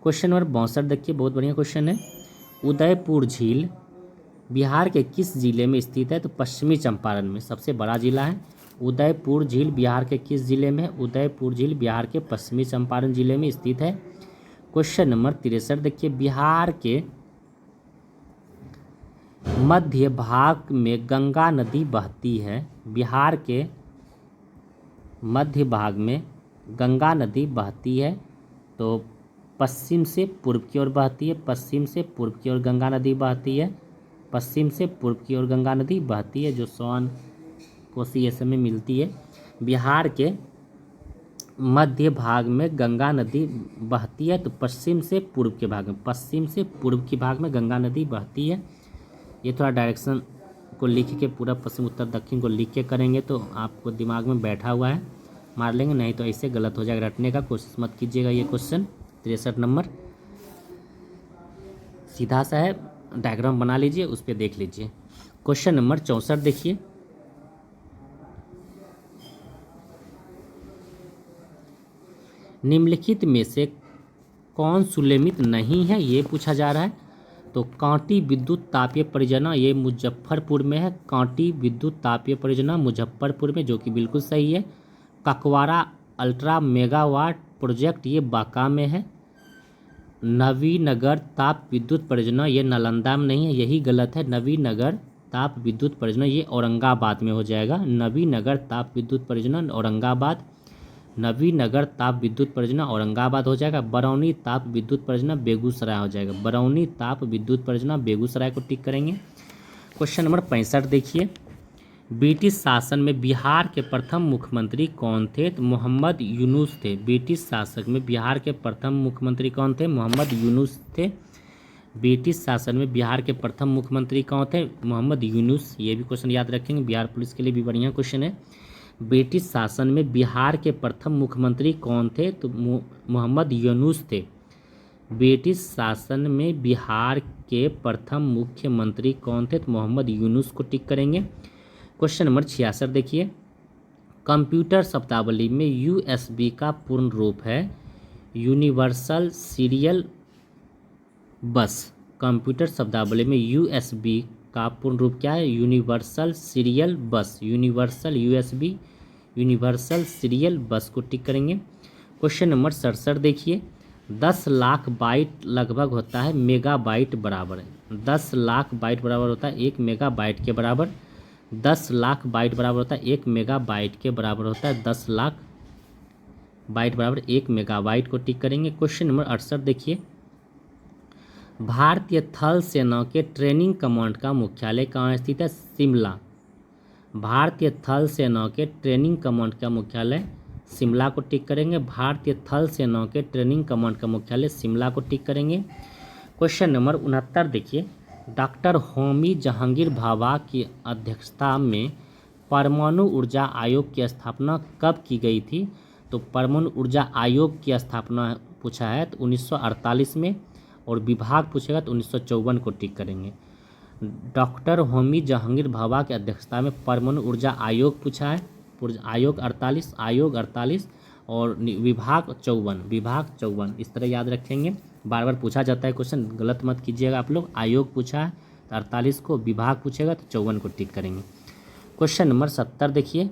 क्वेश्चन नंबर 62 देखिए, बहुत बढ़िया क्वेश्चन है। उदयपुर झील बिहार के किस जिले में स्थित है? तो पश्चिमी चंपारण में, सबसे बड़ा जिला है। उदयपुर झील बिहार के किस जिले में है? उदयपुर झील बिहार के पश्चिमी चंपारण जिले में स्थित है। क्वेश्चन नंबर 63 देखिए, बिहार के मध्य भाग में गंगा नदी बहती है। बिहार के मध्य भाग में गंगा नदी बहती है, तो पश्चिम से पूर्व की ओर बहती है। पश्चिम से पूर्व की ओर गंगा नदी बहती है। पश्चिम से पूर्व की ओर गंगा नदी बहती है, जो सोन कोसी ये सब में मिलती है। बिहार के मध्य भाग में गंगा नदी बहती है, तो पश्चिम से पूर्व के भाग में गंगा नदी बहती है। ये थोड़ा डायरेक्शन को लिख के, पूरा पश्चिम उत्तर दक्षिण को लिख के करेंगे तो आपको दिमाग में बैठा हुआ है, मार लेंगे, नहीं तो ऐसे गलत हो जाएगा। रटने का कोशिश मत कीजिएगा। ये क्वेश्चन 63 नंबर सीधा सा है, डायग्राम बना लीजिए, उस पर देख लीजिए। क्वेश्चन नंबर 64 देखिए, निम्नलिखित में से कौन सुलेमित नहीं है? ये पूछा जा रहा है। तो कांटी विद्युत तापीय परियोजना ये मुजफ्फरपुर में है। कांटी विद्युत तापीय परियोजना मुजफ्फरपुर में, जो कि बिल्कुल सही है। ककवारा अल्ट्रा मेगावाट प्रोजेक्ट ये बांका में है। नवीनगर ताप विद्युत परियोजना ये नालंदा में नहीं है, यही गलत है। नवीनगर ताप विद्युत परियोजना ये औरंगाबाद में हो जाएगा। नवीनगर ताप विद्युत परियोजना औरंगाबाद। नवीनगर ताप विद्युत परियोजना औरंगाबाद हो जाएगा। बरौनी ताप विद्युत परियोजना बेगूसराय हो जाएगा। बरौनी ताप विद्युत परियोजना बेगूसराय को टिक करेंगे। क्वेश्चन नंबर 65 देखिए, ब्रिटिश शासन में बिहार के प्रथम मुख्यमंत्री कौन थे? तो मोहम्मद यूनुस थे। ब्रिटिश शासन में बिहार के प्रथम मुख्यमंत्री कौन थे? मोहम्मद यूनुस थे। ब्रिटिश शासन में बिहार के प्रथम मुख्यमंत्री कौन थे? मोहम्मद यूनुस। ये भी क्वेश्चन याद रखेंगे, बिहार पुलिस के लिए भी बढ़िया क्वेश्चन है। ब्रिटिश शासन में बिहार के प्रथम मुख्यमंत्री कौन थे? तो मोहम्मद यूनुस थे। ब्रिटिश शासन में बिहार के प्रथम मुख्यमंत्री कौन थे? तो मोहम्मद यूनुस को टिक करेंगे। क्वेश्चन नंबर 66 देखिए, कंप्यूटर शब्दावली में यूएसबी का पूर्ण रूप है यूनिवर्सल सीरियल बस। कंप्यूटर शब्दावली में यूएसबी का पूर्ण रूप क्या है? यूनिवर्सल सीरियल बस, यूनिवर्सल यूएसबी, यूनिवर्सल सीरियल बस को टिक करेंगे। क्वेश्चन नंबर 67 देखिए, 10 लाख बाइट लगभग होता है मेगाबाइट बराबर है। 10 लाख बाइट बराबर होता है 1 मेगाबाइट के बराबर। 10 लाख बाइट बराबर होता है 1 मेगाबाइट के बराबर होता है। 10 लाख बाइट बराबर 1 मेगाबाइट को टिक करेंगे। क्वेश्चन नंबर 68 देखिए, भारतीय थल सेना के ट्रेनिंग कमांड का मुख्यालय कहाँ स्थित है? शिमला। भारतीय थल सेना के ट्रेनिंग कमांड का मुख्यालय शिमला को टिक करेंगे। भारतीय थल सेना के ट्रेनिंग कमांड का मुख्यालय शिमला को टिक करेंगे। क्वेश्चन नंबर 69 देखिए, डॉक्टर होमी जहांगीर भाभा की अध्यक्षता में परमाणु ऊर्जा आयोग की स्थापना कब की गई थी? तो परमाणु ऊर्जा आयोग की स्थापना पूछा है तो 1948 में, और विभाग पूछेगा तो 1954 को टिक करेंगे। डॉक्टर होमी जहांगीर भाभा की अध्यक्षता में परमाणु ऊर्जा आयोग पूछा है, आयोग 48 और विभाग 54, इस तरह याद रखेंगे। बार बार पूछा जाता है क्वेश्चन, गलत मत कीजिएगा आप लोग। आयोग पूछा है तो 48 को, विभाग पूछेगा तो 54 को टिक करेंगे। क्वेश्चन नंबर 70 देखिए,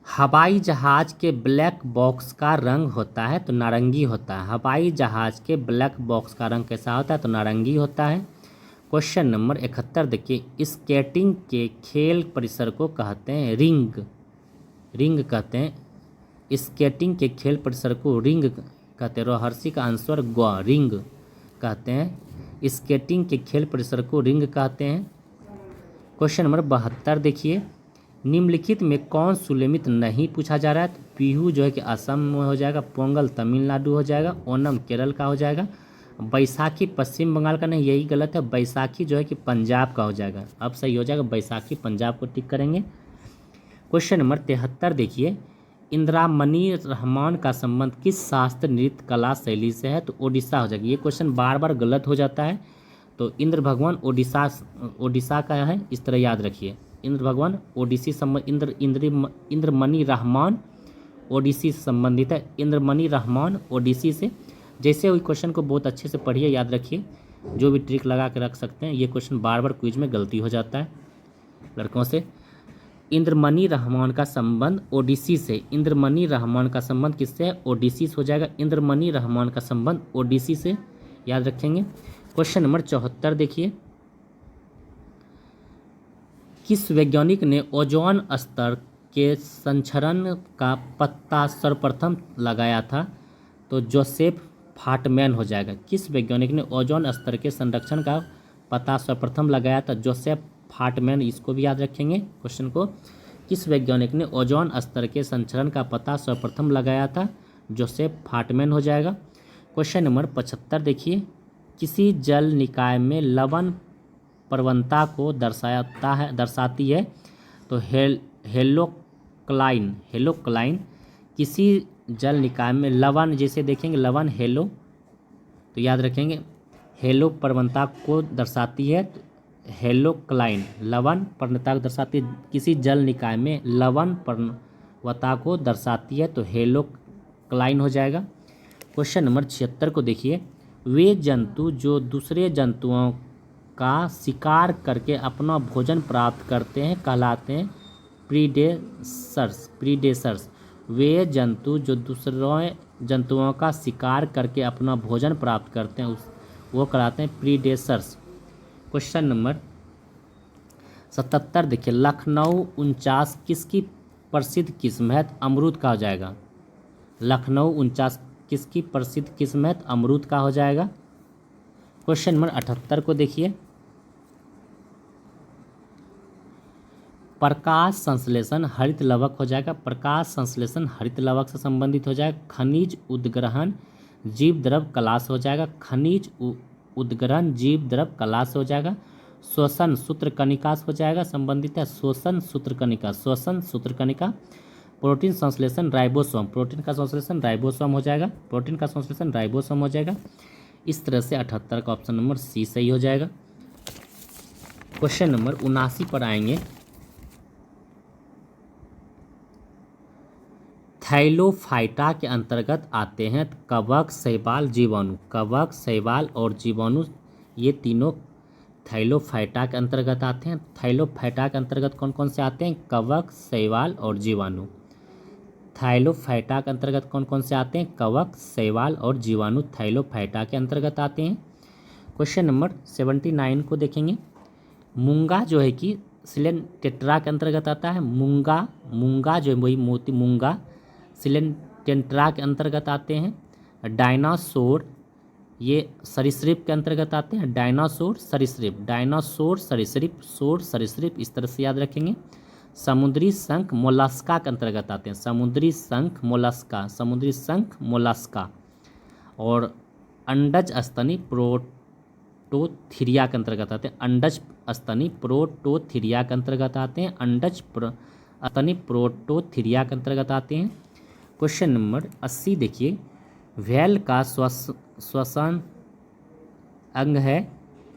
हवाई जहाज के ब्लैक बॉक्स का रंग होता है तो नारंगी होता है। हवाई जहाज के ब्लैक बॉक्स का रंग कैसा होता है? तो नारंगी होता है। क्वेश्चन नंबर 71 देखिए, स्केटिंग के खेल परिसर को कहते हैं रिंग। रिंग कहते हैं, स्केटिंग के खेल परिसर को रिंग कहते हैं। रोहर्षि का आंसर ग, रिंग कहते हैं। स्केटिंग के खेल परिसर को रिंग कहते हैं। क्वेश्चन नंबर 72 देखिए, निम्नलिखित में कौन सुलेमित नहीं पूछा जा रहा है? तो बिहू जो है कि असम में हो जाएगा, पोंगल तमिलनाडु हो जाएगा, ओनम केरल का हो जाएगा, बैसाखी पश्चिम बंगाल का नहीं, यही गलत है। बैसाखी जो है कि पंजाब का हो जाएगा। अब सही हो जाएगा, बैसाखी पंजाब को टिक करेंगे। क्वेश्चन नंबर 73 देखिए, इंद्रामणि रहमान का संबंध किस शास्त्र नृत्य कला शैली से है? तो ओडिशा हो जाएगा। ये क्वेश्चन बार बार गलत हो जाता है, तो इंद्र भगवान ओडिशा का है, इस तरह याद रखिए। इंद्र भगवान ओडिसी इंद्रमणि रहमान ओडिसी से संबंधित है। इंद्रमणि रहमान ओडिसी से। जैसे हुई क्वेश्चन को बहुत अच्छे से पढ़िए, याद रखिए, जो भी ट्रिक लगा के रख सकते हैं। ये क्वेश्चन बार बार क्विज में गलती हो जाता है लड़कों से। इंद्रमणि रहमान का संबंध ओडिसी से, इंद्रमणि रहमान का संबंध किससे है? ओडिसी से हो जाएगा। इंद्रमणि रहमान का संबंध ओडिसी से, याद रखेंगे। क्वेश्चन नंबर 74 देखिए, किस वैज्ञानिक ने ओजोन स्तर के संरक्षण का पता सर्वप्रथम लगाया था? तो जोसेफ फार्टमैन हो जाएगा। किस वैज्ञानिक ने ओजोन स्तर के संरक्षण का पता सर्वप्रथम लगाया था? जोसेफ फार्टमैन, इसको भी याद रखेंगे क्वेश्चन को। किस वैज्ञानिक ने ओजोन स्तर के संरक्षण का पता सर्वप्रथम लगाया था? जोसेफ फार्टमैन हो जाएगा। क्वेश्चन नंबर 75 देखिए, किसी जल निकाय में लवण प्रवणता को दर्शाती है? तो हेलोक्लाइन। किसी जल निकाय में लवण, जैसे देखेंगे लवण हेलो, तो याद रखेंगे हेलो प्रवणता को दर्शाती है। तो हेलोक्लाइन लवण प्रवणता को दर्शाती है। किसी जल निकाय में लवण प्रवणता को दर्शाती है तो हेलोक्लाइन हो जाएगा। क्वेश्चन नंबर 76 को देखिए, वे जंतु जो दूसरे जंतुओं का शिकार करके अपना भोजन प्राप्त करते हैं कहलाते हैं प्रीडेसर्स। वे जंतु जो दूसरे जंतुओं का शिकार करके अपना भोजन प्राप्त करते हैं वो कहलाते हैं प्रीडेसर्स। क्वेश्चन नंबर 77 देखिए, लखनऊ 49 किसकी प्रसिद्ध किस्म है? अमरूद का हो जाएगा। लखनऊ 49 किसकी प्रसिद्ध किस्म है? अमरूद का हो जाएगा। क्वेश्चन नंबर 78 को देखिए, प्रकाश संश्लेषण हरित लवक हो जाएगा। प्रकाश संश्लेषण हरित लवक से संबंधित हो जाएगा। खनिज उद्ग्रहण जीव द्रव कला से हो जाएगा। खनिज उद्ग्रहण जीव द्रव कला से हो जाएगा। श्वसन सूत्रकणिका से हो जाएगा, संबंधित है। श्वसन सूत्रकणिका। प्रोटीन संश्लेषण राइबोसोम, प्रोटीन का संश्लेषण राइबोसोम हो जाएगा। प्रोटीन का संश्लेषण राइबोसोम हो जाएगा। इस तरह से 78 का ऑप्शन नंबर सी सही हो जाएगा। क्वेश्चन नंबर 79 पर आएंगे, थैलोफाइटा के अंतर्गत आते हैं कवक, शैवाल, जीवाणु। कवक, शैवाल और जीवाणु ये तीनों थैलोफाइटा के अंतर्गत आते हैं। थैलोफाइटा के अंतर्गत कौन कौन से आते हैं? कवक, शैवाल और जीवाणु। थैलोफाइटा के अंतर्गत कौन कौन से आते हैं? कवक, शैवाल और जीवाणु थैलोफाइटा के अंतर्गत आते हैं। क्वेश्चन नंबर 79 को देखेंगे। मूंगा जो है कि सिलेंटेट्रा के अंतर्गत आता है। मूंगा जो है वही मोती मूंगा सिलेंटेट्रा के अंतर्गत आते हैं। डायनासोर ये सरीसृप के अंतर्गत आते हैं। डायनासोर सरीसृप, डायनासोर सरीसृप, सोर सरीसृप, इस तरह से याद रखेंगे। समुद्री शंख मोलस्का के अंतर्गत आते हैं। समुद्री शंख मोलस्का, समुद्री शंख मोलस्का। और अंडज स्तनी प्रोटोथीरिया के अंतर्गत आते हैं। अंडज स्तनी प्रोटोथीरिया के अंतर्गत आते हैं। अंडज स्तनी प्रोटोथीरिया के अंतर्गत आते हैं। क्वेश्चन नंबर 80 देखिए। व्हेल का श्वसन अंग है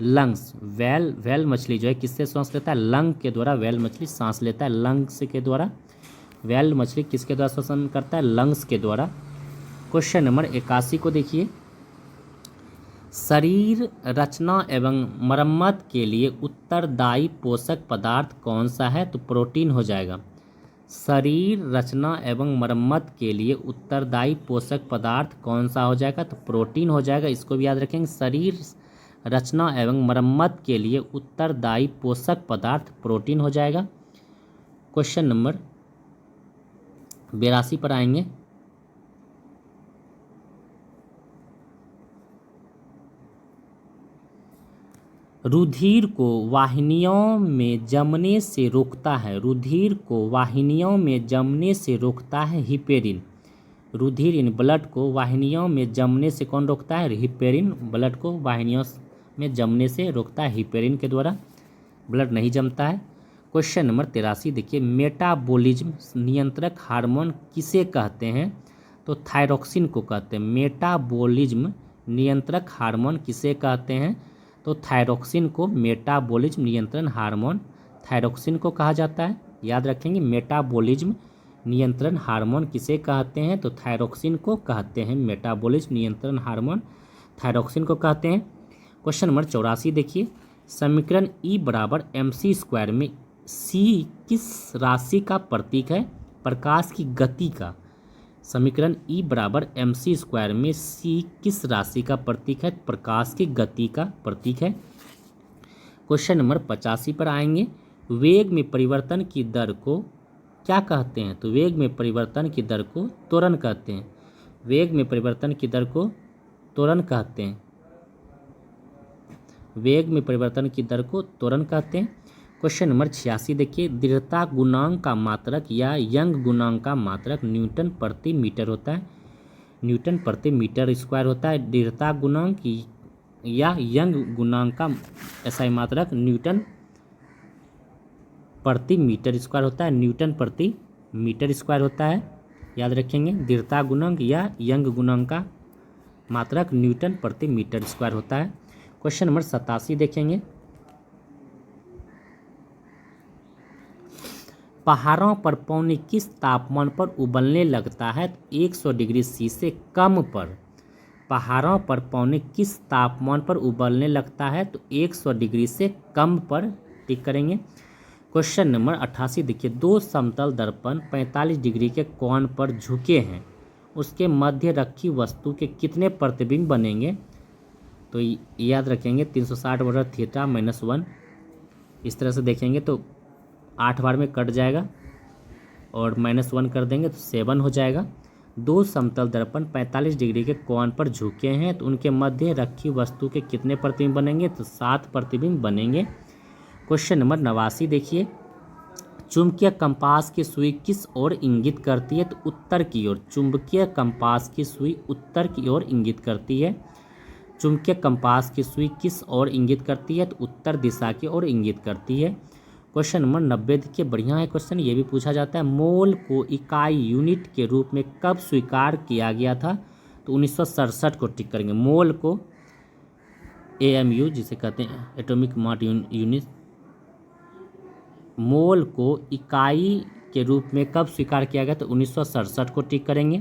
लंग्स। व्हेल मछली जो है किससे सांस लेता है? लंग के द्वारा व्हेल मछली सांस लेता है। लंग्स के द्वारा व्हेल मछली किसके द्वारा श्वसन करता है? लंग्स के द्वारा। क्वेश्चन नंबर 81 को देखिए। शरीर रचना एवं मरम्मत के लिए उत्तरदायी पोषक पदार्थ कौन सा है? तो प्रोटीन हो जाएगा। शरीर रचना एवं मरम्मत के लिए उत्तरदायी पोषक पदार्थ कौन सा हो जाएगा? तो प्रोटीन हो जाएगा। इसको भी याद रखेंगे। शरीर रचना एवं मरम्मत के लिए उत्तरदायी पोषक पदार्थ प्रोटीन हो जाएगा। क्वेश्चन नंबर 82 पर आएंगे। रुधिर को वाहिनियों में जमने से रोकता है। रुधिर को वाहिनियों में जमने से रोकता है हिपेरिन। रुधिर इन ब्लड को वाहिनियों में जमने से कौन रोकता है? हिपेरिन ब्लड को वाहिनियों में जमने से रोकता है। हिपेरिन के द्वारा ब्लड नहीं जमता है। क्वेश्चन नंबर 83 देखिए। मेटाबॉलिज्म नियंत्रक हार्मोन किसे कहते हैं? तो थायरॉक्सिन को कहते हैं। मेटाबॉलिज्म नियंत्रक हार्मोन किसे कहते हैं? तो थायरॉक्सिन को मेटाबॉलिज्म नियंत्रण हार्मोन थायरॉक्सिन को कहा जाता है। याद रखेंगे। मेटाबॉलिज्म नियंत्रण हार्मोन किसे कहते हैं? तो थायरॉक्सिन को कहते हैं। मेटाबॉलिज्म नियंत्रण हार्मोन थायरॉक्सिन को कहते हैं। क्वेश्चन नंबर 84 देखिए। समीकरण E बराबर mc² में c किस राशि का प्रतीक है? प्रकाश की गति का। समीकरण E बराबर mc² में c किस राशि का प्रतीक है? प्रकाश की गति का प्रतीक है। क्वेश्चन नंबर 85 पर आएंगे। वेग में परिवर्तन की दर को क्या कहते हैं? तो वेग में परिवर्तन की दर को त्वरण कहते हैं। वेग में परिवर्तन की दर को त्वरण कहते हैं। वेग में परिवर्तन की दर को त्वरण कहते हैं। क्वेश्चन नंबर 86 देखिए। दृढ़ता गुणांक का मात्रक या यंग गुणांक का मात्रक न्यूटन प्रति मीटर होता है। न्यूटन प्रति मीटर स्क्वायर होता है। दृढ़ता गुणांक या यंग गुणांक का ऐसा ही मात्रक न्यूटन प्रति मीटर स्क्वायर होता है। न्यूटन प्रति मीटर स्क्वायर होता है। याद रखेंगे। दृढ़ता गुणांक या यंग गुणांक का मात्रक न्यूटन प्रति मीटर स्क्वायर होता है। क्वेश्चन नंबर 87 देखेंगे। पहाड़ों पर पौने किस तापमान पर उबलने लगता है? 100 डिग्री सी से कम पर। पहाड़ों पर पौने किस तापमान पर उबलने लगता है? तो 100 डिग्री से कम पर टिक करेंगे। क्वेश्चन नंबर 88 देखिए। दो समतल दर्पण 45 डिग्री के कोण पर झुके हैं। उसके मध्य रखी वस्तु के कितने प्रतिबिंब बनेंगे? तो याद रखेंगे 360/θ - 1। इस तरह से देखेंगे तो 8 बार में कट जाएगा और -1 कर देंगे तो 7 हो जाएगा। दो समतल दर्पण 45 डिग्री के कोण पर झुके हैं तो उनके मध्य रखी वस्तु के कितने प्रतिबिंब बनेंगे? तो 7 प्रतिबिंब बनेंगे। क्वेश्चन नंबर 89 देखिए। चुंबकीय कंपास की सुई किस ओर इंगित करती है? तो उत्तर की ओर। चुंबकीय कंपास की सुई उत्तर की ओर इंगित करती है। चुंबकीय कंपास की सुई किस ओर इंगित करती है? तो उत्तर दिशा की ओर इंगित करती है। क्वेश्चन नंबर 90 देखिए। बढ़िया है क्वेश्चन, ये भी पूछा जाता है। मोल को इकाई यूनिट के रूप में कब स्वीकार किया गया था? तो 1967 को टिक करेंगे। मोल को AMU जिसे कहते हैं एटॉमिक मास यूनिट, मोल को इकाई के रूप में कब स्वीकार किया गया? तो 1967 को टिक करेंगे।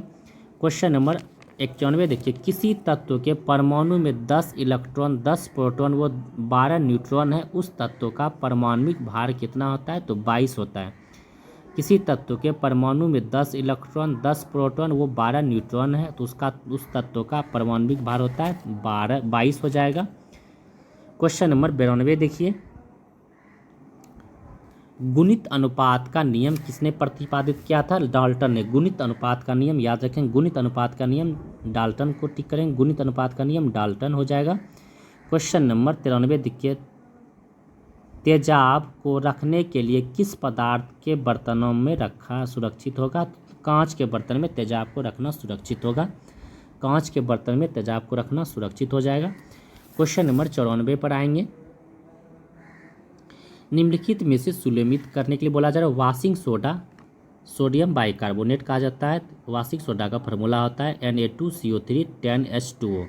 क्वेश्चन नंबर 91 देखिए, किसी तत्व के परमाणु में 10 इलेक्ट्रॉन, 10 प्रोटॉन व 12 न्यूट्रॉन है, उस तत्व का परमाणविक भार कितना होता है? तो 22 होता है। किसी तत्व के परमाणु में 10 इलेक्ट्रॉन, 10 प्रोटॉन वो 12 न्यूट्रॉन है, तो उस तत्व का परमाणविक भार होता है 22 हो जाएगा। क्वेश्चन नंबर 92 देखिए, गुणित अनुपात का नियम किसने प्रतिपादित किया था? डाल्टन ने। गुणित अनुपात का नियम याद रखें, गुणित अनुपात का नियम डाल्टन को टिक करें, गुणित अनुपात का नियम डाल्टन हो जाएगा। क्वेश्चन नंबर 93 देखिए, तेजाब को रखने के लिए किस पदार्थ के बर्तनों में रखा सुरक्षित होगा? कांच के बर्तन में तेजाब को रखना सुरक्षित होगा। कांच के बर्तन में तेजाब को रखना सुरक्षित हो जाएगा। क्वेश्चन नंबर 94 पर आएंगे, निम्नलिखित में से सुलेमित करने के लिए बोला जा रहा है। वाशिंग सोडा सोडियम बाइकार्बोनेट कहा जाता है। वाशिंग सोडा का फार्मूला होता है Na2CO3 10H2O।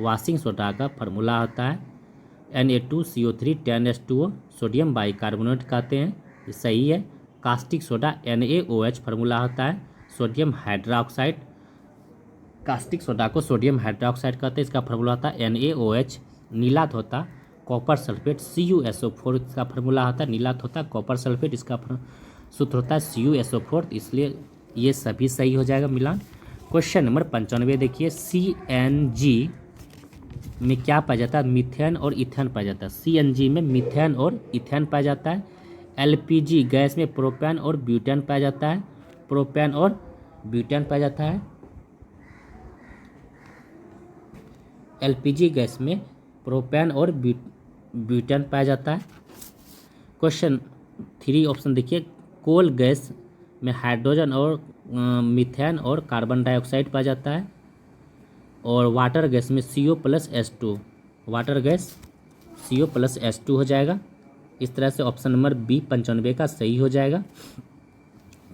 वाशिंग सोडा का फार्मूला होता है Na2CO3 10H2O। सोडियम बाइकार्बोनेट कहते हैं, ये सही है। कास्टिक सोडा NaOH फार्मूला होता है, सोडियम हाइड्रोक्साइड। कास्टिक सोडा को सोडियम हाइड्रोक्साइड कहते हैं, इसका फार्मूला होता है NaOH। नीला धोता कॉपर सल्फेट CuSO4 इसका फार्मूला होता है। नीला धोता कॉपर सल्फेट, इसका सूत्र होता है CuSO4, इसलिए ये सभी सही हो जाएगा मिलान। क्वेश्चन नंबर 95 देखिए, CNG में क्या पाया जाता है? मीथेन और इथेन पाया जाता है। CNG में मीथेन और इथेन पाया जाता है। LPG गैस में प्रोपेन और ब्यूटेन पाया जाता है। प्रोपेन और ब्यूटेन पाया जाता है। LPG गैस में प्रोपेन और ब्यूटेन पाया जाता है। क्वेश्चन 3 ऑप्शन देखिए, कोल गैस में हाइड्रोजन और मीथेन और कार्बन डाइऑक्साइड पाया जाता है। और वाटर गैस में CO+H2, वाटर गैस CO+H2 हो जाएगा। इस तरह से ऑप्शन नंबर बी 95 का सही हो जाएगा।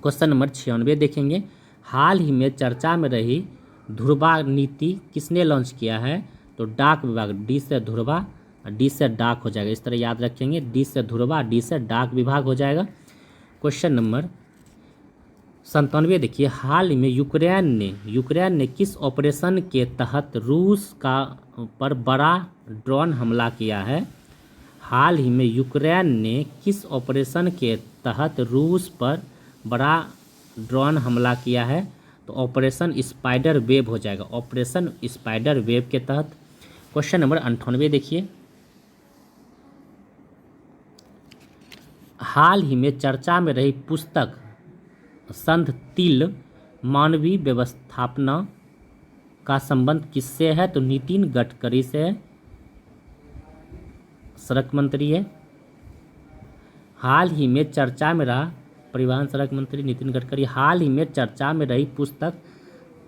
क्वेश्चन नंबर 96 देखेंगे, हाल ही में चर्चा में रही ध्रुवा नीति किसने लॉन्च किया है? तो डाक विभाग। डी से ध्रुवा, डी से डाक हो जाएगा, इस तरह याद रखेंगे। डी से ध्रुवा, डी से डाक विभाग हो जाएगा। क्वेश्चन नंबर 97 देखिए, हाल ही में यूक्रेन ने किस ऑपरेशन के तहत रूस का पर बड़ा ड्रोन हमला किया है? हाल ही में यूक्रेन ने किस ऑपरेशन के तहत रूस पर बड़ा ड्रोन हमला किया है? तो ऑपरेशन स्पाइडर वेव हो जाएगा, ऑपरेशन स्पाइडर वेव के तहत। क्वेश्चन नंबर 98 देखिए, हाल ही में चर्चा में रही पुस्तक संध तिल मानवीय व्यवस्थापना का संबंध किससे है? तो नितिन गडकरी से है, सड़क मंत्री है। हाल ही में चर्चा में रहा परिवहन सड़क मंत्री नितिन गडकरी। हाल ही में चर्चा में रही पुस्तक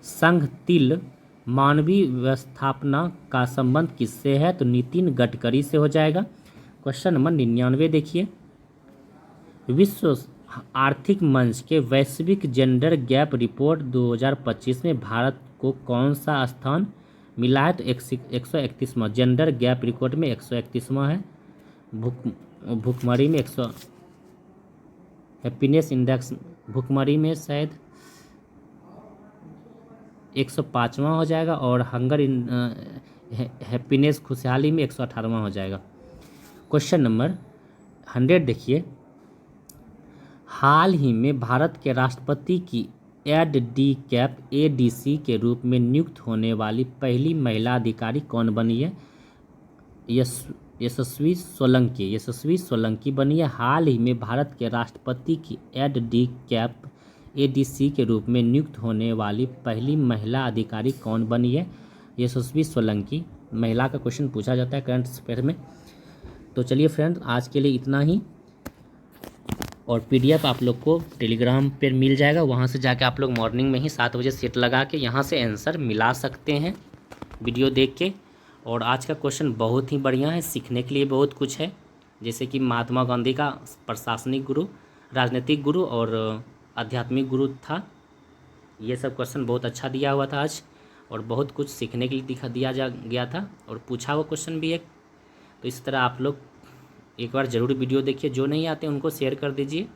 संघ तिल मानवीय व्यवस्थापना का संबंध किससे है? तो नितिन गडकरी से हो जाएगा। क्वेश्चन नंबर 99 देखिए, विश्व आर्थिक मंच के वैश्विक जेंडर गैप रिपोर्ट 2025 में भारत को कौन सा स्थान मिला है? तो 131वां जेंडर गैप रिपोर्ट में 131वां है। भुखमरी में 100, हैप्पीनेस इंडेक्स भुखमरी में शायद 105वां हो जाएगा। और हंगर हैप्पीनेस खुशहाली में 118वां हो जाएगा। क्वेश्चन नंबर 100 देखिए, हाल ही में भारत के राष्ट्रपति की एड-डी-कैप ADC के रूप में नियुक्त होने वाली पहली महिला अधिकारी कौन बनी है? यशस्वी सोलंकी बनी है। हाल ही में भारत के राष्ट्रपति की एड-डी-कैप ADC के रूप में नियुक्त होने वाली पहली महिला अधिकारी कौन बनी है? यशस्वी सोलंकी। महिला का क्वेश्चन पूछा जाता है करंट अफेयर में। तो चलिए फ्रेंड्स, आज के लिए इतना ही। और PDF आप लोग को टेलीग्राम पर मिल जाएगा, वहाँ से जाके आप लोग मॉर्निंग में ही 7 बजे सेट लगा के यहाँ से आंसर मिला सकते हैं वीडियो देख के। और आज का क्वेश्चन बहुत ही बढ़िया है, सीखने के लिए बहुत कुछ है। जैसे कि महात्मा गांधी का प्रशासनिक गुरु, राजनीतिक गुरु और आध्यात्मिक गुरु था। ये सब क्वेश्चन बहुत अच्छा दिया हुआ था आज, और बहुत कुछ सीखने के लिए दिया गया था, और पूछा हुआ क्वेश्चन भी है। तो इस तरह आप लोग एक बार ज़रूर वीडियो देखिए, जो नहीं आते उनको शेयर कर दीजिए।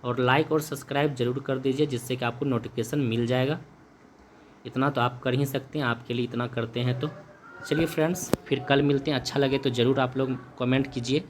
और लाइक और सब्सक्राइब ज़रूर कर दीजिए, जिससे कि आपको नोटिफिकेशन मिल जाएगा। इतना तो आप कर ही सकते हैं, आपके लिए इतना करते हैं तो। चलिए फ्रेंड्स, फिर कल मिलते हैं। अच्छा लगे तो ज़रूर आप लोग कमेंट कीजिए।